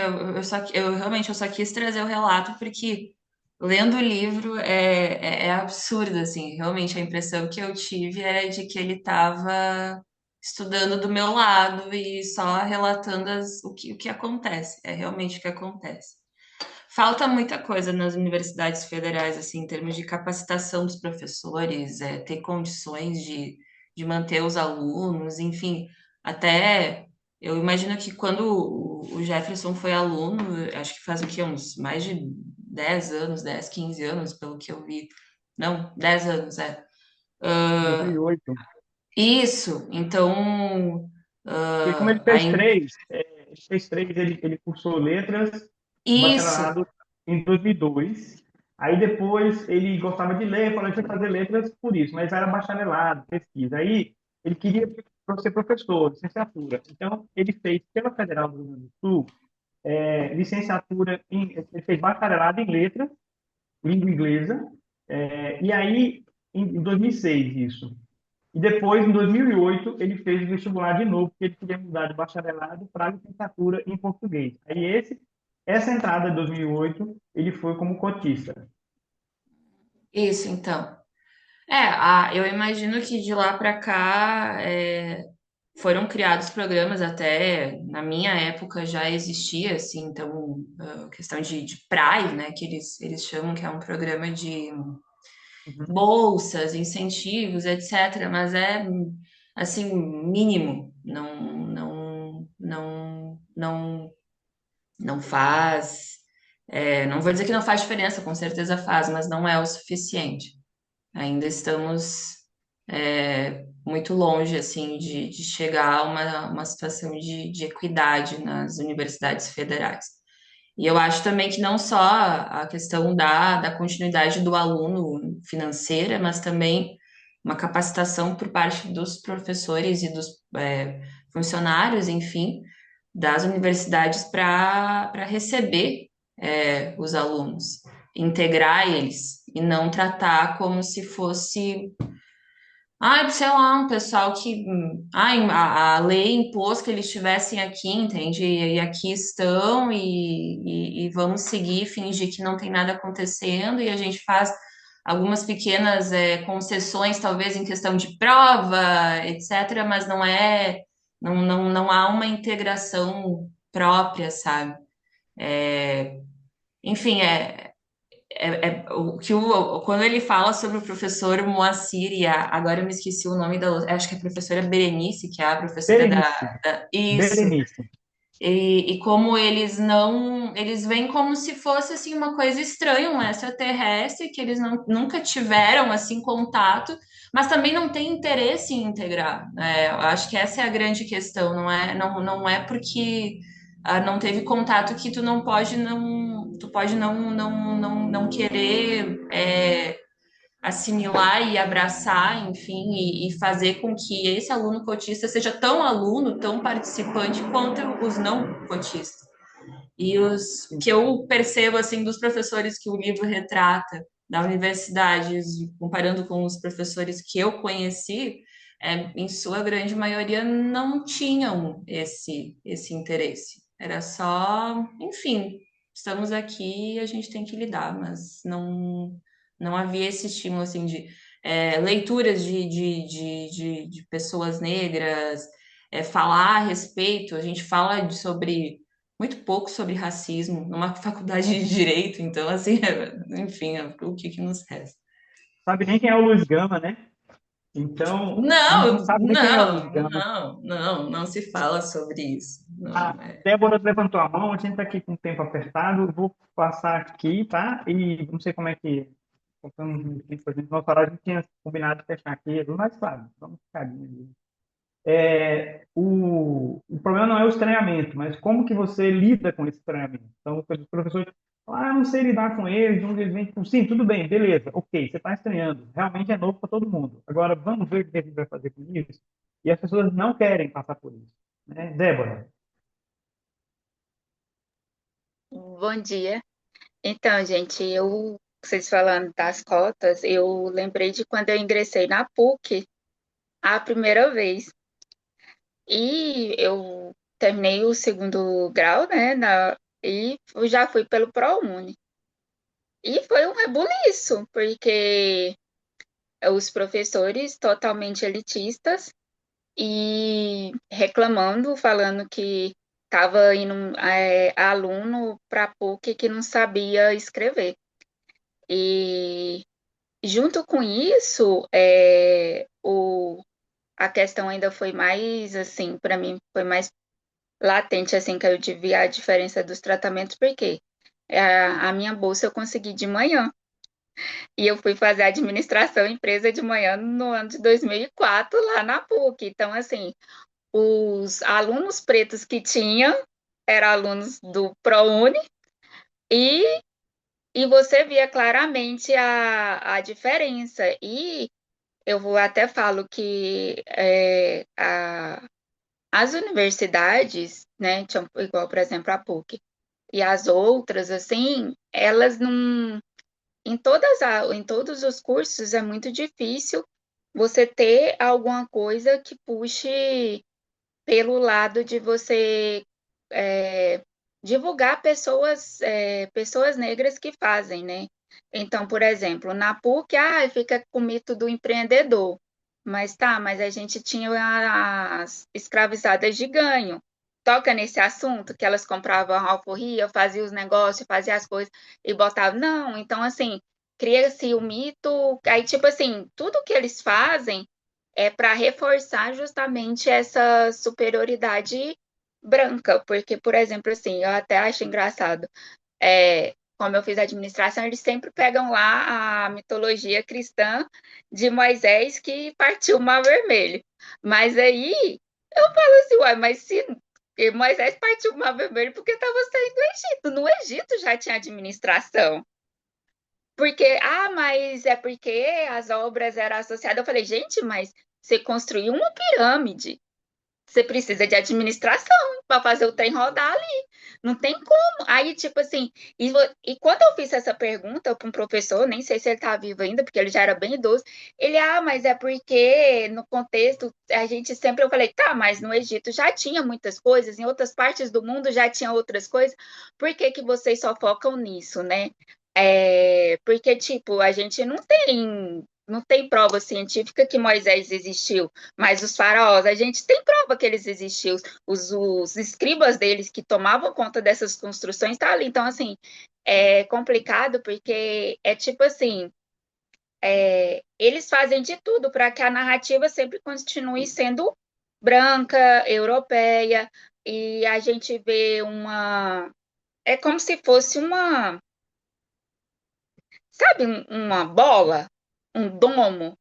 eu realmente eu só quis trazer o relato porque lendo o livro é absurdo, assim. Realmente a impressão que eu tive era de que ele estava estudando do meu lado e só relatando o que acontece. É realmente o que acontece. Falta muita coisa nas universidades federais, assim, em termos de capacitação dos professores, ter condições de manter os alunos, enfim, até eu imagino que quando o Jefferson foi aluno, acho que faz o quê? Uns mais de 10 anos, 10, 15 anos, pelo que eu vi. Não, 10 anos, é. Ah, 2008. isso, então, E como ele fez três, ele cursou letras, isso, bacharelado em 2002. Aí depois ele gostava de ler, falou que ia fazer letras por isso, mas era bacharelado, pesquisa. Aí ele queria ser professor, licenciatura. Então ele fez pela Federal do Rio Grande do Sul licenciatura ele fez bacharelado em letras, língua inglesa, e aí em 2006 isso. E depois, em 2008, ele fez o vestibular de novo, porque ele queria mudar de bacharelado para licenciatura em português. Aí essa entrada de 2008, ele foi como cotista. Isso, então. Eu imagino que de lá para cá foram criados programas até na minha época já existia, assim, então, questão de PRAE, né, que eles chamam, que é um programa de Uhum. bolsas, incentivos, etc., mas é, assim, mínimo, não faz, não vou dizer que não faz diferença, com certeza faz, mas não é o suficiente. Ainda estamos muito longe assim de chegar a uma situação de equidade nas universidades federais. E eu acho também que não só a questão da continuidade do aluno financeira, mas também uma capacitação por parte dos professores e dos funcionários, enfim, das universidades para receber os alunos, integrar eles e não tratar como se fosse sei lá, um pessoal que, a lei impôs que eles estivessem aqui, entende? E aqui estão, e vamos seguir, fingir que não tem nada acontecendo, e a gente faz algumas pequenas concessões, talvez em questão de prova, etc., mas não há uma integração própria, sabe? Enfim, quando ele fala sobre o professor Moacir agora eu me esqueci o nome da outra, acho que é a professora Berenice, que é a professora Berenice. isso, Berenice. e como eles veem como se fosse assim uma coisa estranha, um extraterrestre, que eles nunca tiveram assim contato, mas também não têm interesse em integrar, né? Eu acho que essa é a grande questão, não é porque não teve contato que tu pode não querer assimilar e abraçar, enfim, e fazer com que esse aluno cotista seja tão aluno, tão participante quanto os não cotistas. E os que eu percebo assim dos professores que o livro retrata da universidade, comparando com os professores que eu conheci, em sua grande maioria não tinham esse interesse. Era só, enfim, estamos aqui e a gente tem que lidar, mas não havia esse estímulo assim de leituras de pessoas negras, falar a respeito. A gente fala sobre muito pouco sobre racismo numa faculdade de direito, então, assim, enfim, o que nos resta? Sabe nem quem é o Luiz Gama, né? Então, não Não, sabe nem quem é o Luiz não, Gama. não se fala sobre isso. A Não, Débora levantou a mão, a gente está aqui com o tempo apertado, eu vou passar aqui, tá? E não sei como é que. Faltando um tempo, por exemplo, nosso horário a gente tinha combinado de fechar aqui, mas claro, vamos ficar ali. O problema não é o estranhamento, mas como que você lida com esse estranhamento. Então, os professores falam, não sei lidar com eles, onde eles vêm. Tipo, sim, tudo bem, beleza, ok, você está estranhando, realmente é novo para todo mundo. Agora, vamos ver o que a gente vai fazer com isso. E as pessoas não querem passar por isso. Né? Débora, Bom dia. Então, gente, vocês falando das cotas, eu lembrei de quando eu ingressei na PUC a primeira vez. E eu terminei o segundo grau, né, e eu já fui pelo ProUni. E foi um rebuliço, porque os professores totalmente elitistas e reclamando, falando que estava indo aluno para a PUC que não sabia escrever. E junto com isso, a questão ainda foi mais, assim, para mim, foi mais latente, assim, que eu tive a diferença dos tratamentos, porque a minha bolsa eu consegui de manhã, e eu fui fazer administração empresa de manhã no ano de 2004, lá na PUC. Então, assim, os alunos pretos que tinha eram alunos do ProUni, e E você via claramente a diferença. E eu vou até falo que as universidades, né, igual, por exemplo, a PUC, e as outras, assim, elas não. Em todos os cursos é muito difícil você ter alguma coisa que puxe pelo lado de você é, divulgar pessoas negras que fazem, né? Então, por exemplo, na PUC, fica com o mito do empreendedor. Mas tá, mas a gente tinha as escravizadas de ganho. Toca nesse assunto que elas compravam alforria, faziam os negócios, faziam as coisas e botavam. Não, então assim, cria-se o mito, aí tipo assim, tudo que eles fazem é para reforçar justamente essa superioridade branca, porque, por exemplo, assim, eu até acho engraçado, como eu fiz administração, eles sempre pegam lá a mitologia cristã de Moisés que partiu o Mar Vermelho. Mas aí eu falo assim, uai, mas se Moisés partiu o Mar Vermelho porque estava saindo do Egito. No Egito já tinha administração. Porque, mas é porque as obras eram associadas. Eu falei, gente, mas você construiu uma pirâmide. Você precisa de administração para fazer o trem rodar ali. Não tem como. Aí, tipo assim, e quando eu fiz essa pergunta para um professor, nem sei se ele está vivo ainda, porque ele já era bem idoso, ele, mas é porque no contexto, a gente sempre, eu falei, tá, mas no Egito já tinha muitas coisas, em outras partes do mundo já tinha outras coisas, por que que vocês só focam nisso, né? Porque, tipo, a gente não tem prova científica que Moisés existiu, mas os faraós, a gente tem prova que eles existiam. Os escribas deles que tomavam conta dessas construções tá ali. Então, assim, é complicado porque é tipo assim, eles fazem de tudo para que a narrativa sempre continue sendo branca, europeia, e a gente vê uma. É como se fosse sabe, uma bola, um domo.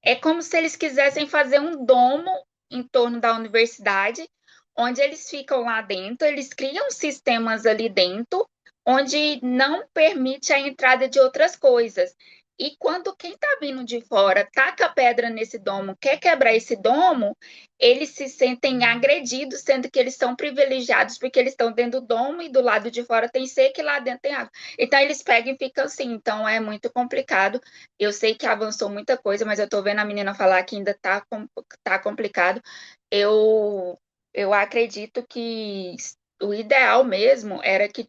É como se eles quisessem fazer um domo em torno da universidade, onde eles ficam lá dentro, eles criam sistemas ali dentro, onde não permite a entrada de outras coisas. E quando quem está vindo de fora taca pedra nesse domo, quer quebrar esse domo, eles se sentem agredidos, sendo que eles são privilegiados porque eles estão dentro do domo e do lado de fora tem seca e lá dentro tem água. Então eles pegam e ficam assim. Então é muito complicado. Eu sei que avançou muita coisa, mas eu tô vendo a menina falar que ainda tá complicado. Eu, eu acredito que o ideal mesmo era que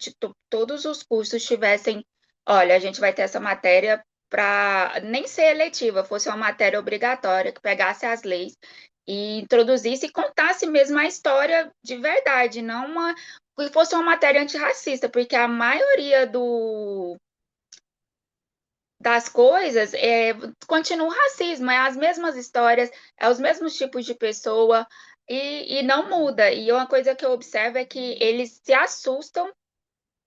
todos os cursos tivessem, olha, a gente vai ter essa matéria para nem ser eletiva, fosse uma matéria obrigatória, que pegasse as leis e introduzisse e contasse mesmo a história de verdade, não que fosse uma matéria antirracista, porque a maioria das coisas, continua o racismo, é as mesmas histórias, é os mesmos tipos de pessoa e não muda. E uma coisa que eu observo é que eles se assustam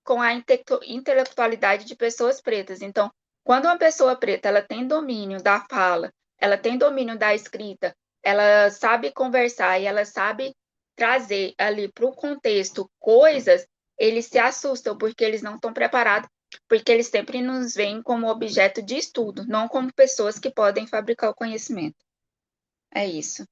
com a intelectualidade de pessoas pretas. Então, quando uma pessoa preta ela tem domínio da fala, ela tem domínio da escrita, ela sabe conversar e ela sabe trazer ali para o contexto coisas, eles se assustam porque eles não estão preparados, porque eles sempre nos veem como objeto de estudo, não como pessoas que podem fabricar o conhecimento. É isso.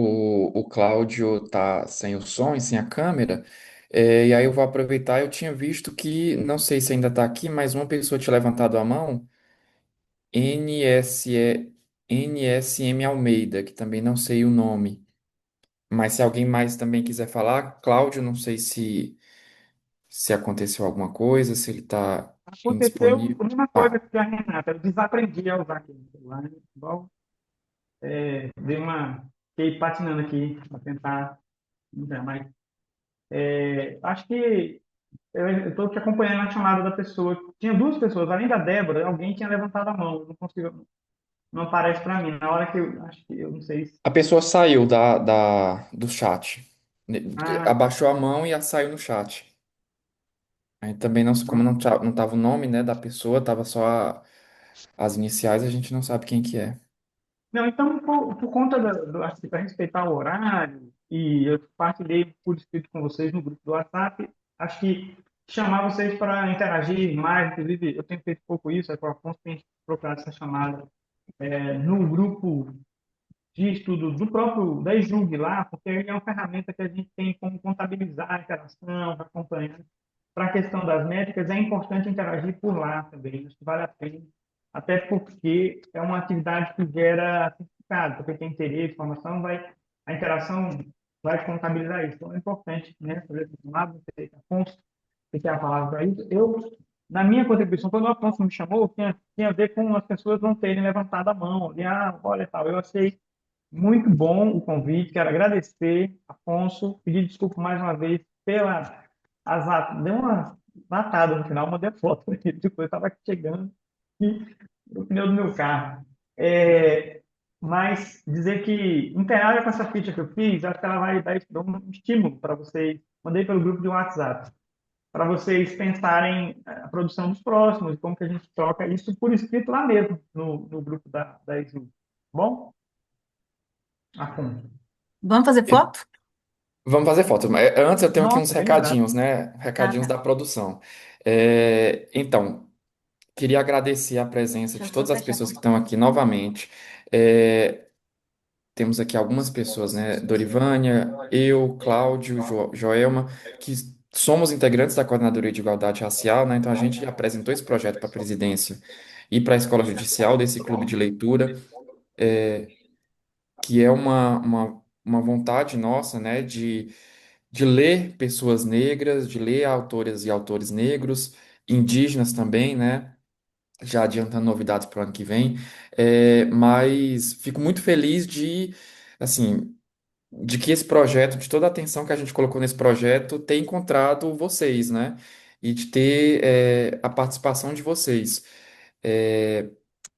O Cláudio tá sem o som e sem a câmera, e aí eu vou aproveitar. Eu tinha visto que, não sei se ainda está aqui, mas uma pessoa tinha levantado a mão, NSM Almeida, que também não sei o nome. Mas se alguém mais também quiser falar, Cláudio, não sei se aconteceu alguma coisa, se ele está Aconteceu indisponível. a mesma coisa Ah, que a Renata, eu desaprendi a usar aquele celular, né? Igual, fiquei patinando aqui para tentar mudar, mas acho que eu estou te acompanhando na chamada da pessoa. Tinha duas pessoas, além da Débora, alguém tinha levantado a mão, não consigo, não aparece para mim. Na hora que eu acho que eu não sei se. a pessoa saiu do chat. Ah, Abaixou a mão e saiu no chat. Aí também não, como não tava o nome, né, da pessoa, tava só as iniciais, a gente não sabe quem que é. não, então, por conta acho que para respeitar o horário, e eu partilhei por escrito com vocês no grupo do WhatsApp. Acho que chamar vocês para interagir mais, inclusive eu tenho feito pouco isso, é que o Afonso tem procurado essa chamada no grupo de estudo do próprio da EJUG lá, porque ele é uma ferramenta que a gente tem como contabilizar a interação, acompanhar. Para a questão das métricas, é importante interagir por lá também, isso vale a pena, até porque é uma atividade que gera certificado, porque tem interesse, informação, a interação vai contabilizar isso. Então é importante, né, fazer esse lado, não sei, Afonso, você quer a palavra para isso? Na minha contribuição, quando o Afonso me chamou, tinha a ver com as pessoas não terem levantado a mão, e, olha, tal, eu achei muito bom o convite, quero agradecer, Afonso, pedir desculpa mais uma vez pela deu uma latada no final, mandei a foto, depois estava chegando e o pneu do meu carro. Mas dizer que interaja com essa ficha que eu fiz, acho que ela vai dar um estímulo para vocês, mandei pelo grupo de WhatsApp, para vocês pensarem a produção dos próximos, como que a gente troca isso por escrito lá mesmo, no grupo da Exu. Bom? Afonso. Vamos fazer foto? Vamos fazer foto. Mas antes eu tenho aqui uns Nossa, bem lembrado. recadinhos, né? Ah, Recadinhos tá. da produção. Então, queria agradecer a presença Deixa eu de só todas as fechar a pessoas que porta. estão aqui novamente. É, Temos aqui algumas pessoas, né? Dorivânia, eu, Cláudio, Joelma, que somos integrantes da Coordenadoria de Igualdade Racial, né? Então a gente já apresentou esse projeto para a presidência e para a Escola Judicial desse clube de leitura, que é uma vontade nossa, né? De ler pessoas negras, de ler autoras e autores negros, indígenas também, né? Já adiantando novidades para o ano que vem, mas fico muito feliz assim, de que esse projeto, de toda a atenção que a gente colocou nesse projeto, ter encontrado vocês, né? E de ter a participação de vocês. É,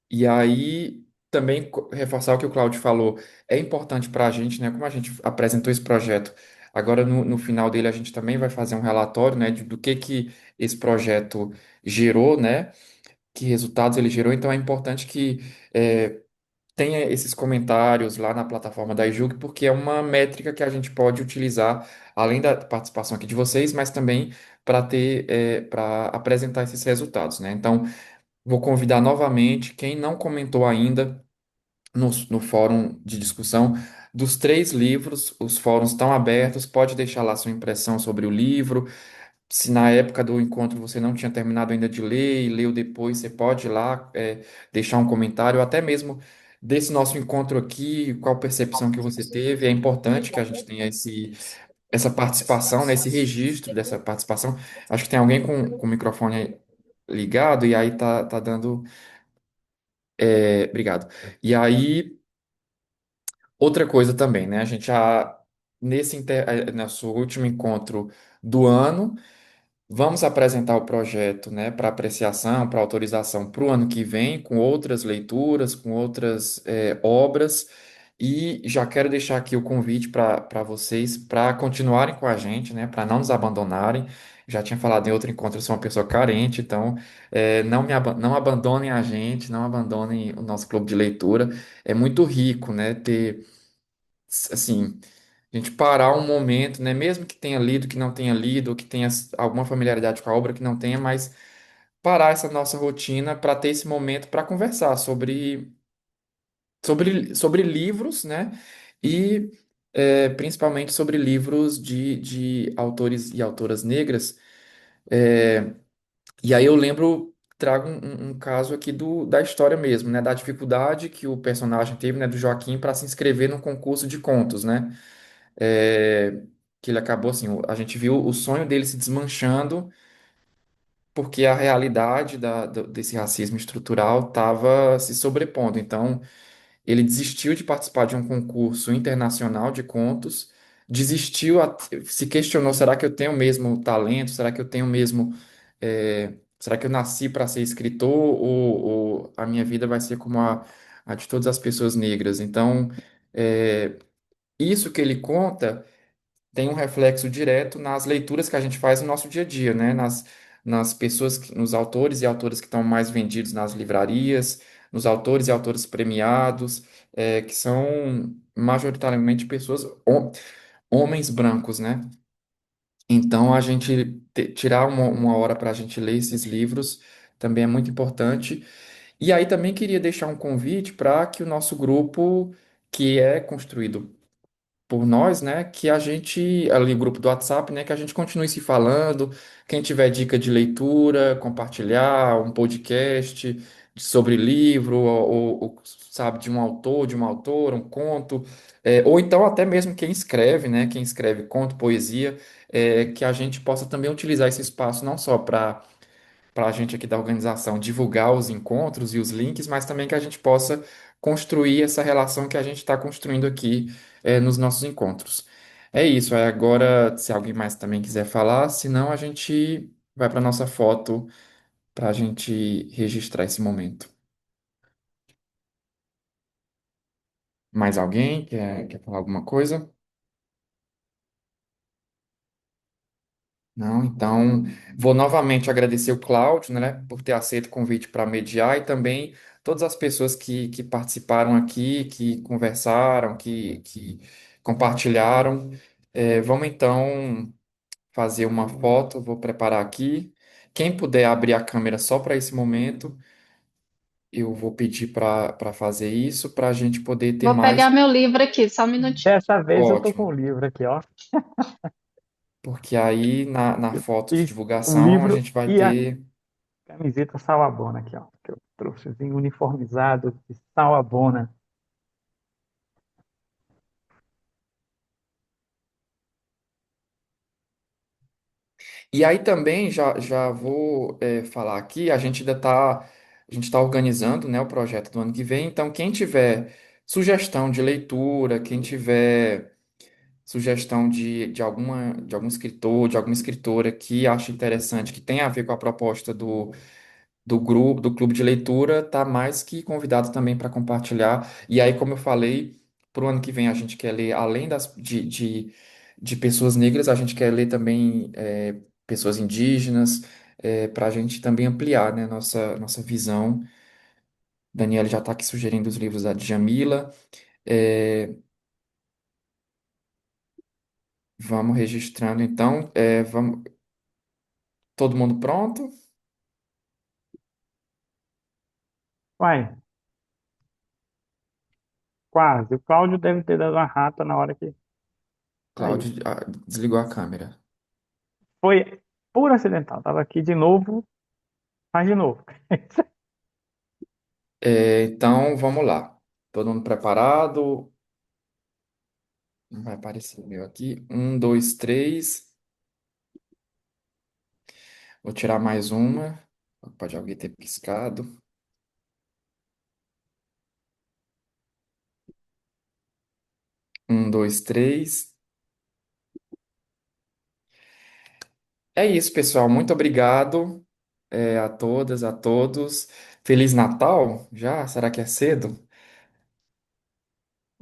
e aí, também reforçar o que o Claudio falou, é importante para a gente, né? Como a gente apresentou esse projeto, agora no final dele a gente também vai fazer um relatório, né? Do que esse projeto gerou, né? Que resultados ele gerou. Então é importante que tenha esses comentários lá na plataforma da iJuc, porque é uma métrica que a gente pode utilizar, além da participação aqui de vocês, mas também para apresentar esses resultados, né? Então, vou convidar novamente quem não comentou ainda no fórum de discussão dos três livros, os fóruns estão abertos, pode deixar lá sua impressão sobre o livro, se na época do encontro você não tinha terminado ainda de ler e leu depois, você pode ir lá deixar um comentário, ou até mesmo desse nosso encontro aqui, qual percepção que você teve. É importante que a gente tenha essa participação, né, esse registro dessa participação. Acho que tem alguém com o microfone ligado e aí tá dando. Obrigado. E aí, outra coisa também, né? A gente já, nosso último encontro do ano. Vamos apresentar o projeto, né, para apreciação, para autorização para o ano que vem, com outras leituras, com outras obras. E já quero deixar aqui o convite para vocês para continuarem com a gente, né, para não nos abandonarem. Já tinha falado em outro encontro, eu sou uma pessoa carente, então não abandonem a gente, não abandonem o nosso clube de leitura. É muito rico, né, ter, assim, a gente parar um momento, né? Mesmo que tenha lido, que não tenha lido, ou que tenha alguma familiaridade com a obra, que não tenha, mas parar essa nossa rotina para ter esse momento para conversar sobre livros, né? E principalmente sobre livros de autores e autoras negras. E aí eu lembro, trago um caso aqui da história mesmo, né? Da dificuldade que o personagem teve, né? Do Joaquim para se inscrever num concurso de contos, né? é, que ele acabou assim, a gente viu o sonho dele se desmanchando porque a realidade desse racismo estrutural estava se sobrepondo. Então, ele desistiu de participar de um concurso internacional de contos, desistiu, se questionou, será que eu tenho o mesmo talento? Será que eu tenho o mesmo, será que eu nasci para ser escritor ou a minha vida vai ser como a de todas as pessoas negras? Então, isso que ele conta tem um reflexo direto nas leituras que a gente faz no nosso dia a dia, né? Nas pessoas, nos autores e autoras que estão mais vendidos nas livrarias, nos autores e autoras premiados, que são majoritariamente pessoas homens brancos, né? Então, a gente tirar uma hora para a gente ler esses livros também é muito importante. E aí também queria deixar um convite para que o nosso grupo, que é construído por nós, né, que a gente, ali o grupo do WhatsApp, né, que a gente continue se falando, quem tiver dica de leitura, compartilhar um podcast sobre livro, sabe, de um autor, de uma autora, um conto, ou então até mesmo quem escreve, né, quem escreve conto, poesia, que a gente possa também utilizar esse espaço não só para a gente aqui da organização divulgar os encontros e os links, mas também que a gente possa construir essa relação que a gente está construindo aqui, nos nossos encontros. É isso. Agora, se alguém mais também quiser falar, senão a gente vai para nossa foto para a gente registrar esse momento. Mais alguém quer falar alguma coisa? Não, então vou novamente agradecer o Cláudio, né, por ter aceito o convite para mediar e também todas as pessoas que participaram aqui, que conversaram, que compartilharam. Vamos então fazer uma foto, vou preparar aqui. Quem puder abrir a câmera só para esse momento, eu vou pedir para fazer isso, para a gente poder ter Vou pegar mais. meu livro aqui, só um minutinho. Dessa vez eu tô com o Ótimo, livro aqui, ó. porque aí na foto de E o divulgação a livro gente vai e a ter. camiseta Salabona aqui, ó. Que eu trouxe assim, uniformizado de Salabona. E aí também já vou falar aqui, a gente tá organizando, né, o projeto do ano que vem, então quem tiver sugestão de leitura, quem tiver sugestão de algum escritor, de alguma escritora que acha interessante, que tenha a ver com a proposta do grupo, do clube de leitura, tá mais que convidado também para compartilhar. E aí, como eu falei, para o ano que vem a gente quer ler, além de pessoas negras, a gente quer ler também pessoas indígenas, para a gente também ampliar, né, nossa visão. Daniela já está aqui sugerindo os livros da Djamila. É, vamos registrando então. Vamos, todo mundo pronto? Vai, quase. O Cláudio deve ter dado uma rata na hora que saiu. Cláudio, desligou a câmera. Foi por acidental. Tava aqui de novo, faz de novo. Então, vamos lá. Todo mundo preparado? Não vai aparecer o meu aqui. Um, dois, três. Vou tirar mais uma. Pode alguém ter piscado. Um, dois, três. É isso, pessoal. Muito obrigado, a todas, a todos. Feliz Natal? Já? Será que é cedo?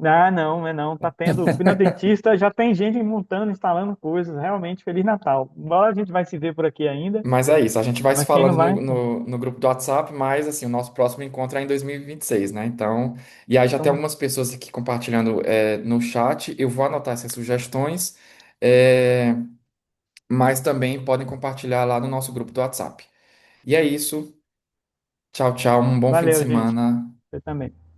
Ah, não, é não. Tá tendo. Fui na dentista, já tem gente montando, instalando coisas. Realmente, Feliz Natal. Embora a gente vai se ver por aqui ainda, Mas é isso. A gente vai se mas quem não falando vai. no grupo do WhatsApp, mas assim, o nosso próximo encontro é em 2026, né? Então, e aí já tem Então, algumas pessoas aqui compartilhando no chat. Eu vou anotar essas sugestões. É, mas também podem compartilhar lá no nosso grupo do WhatsApp. E é isso. Tchau, tchau. Um bom fim de valeu, gente. semana. Você também.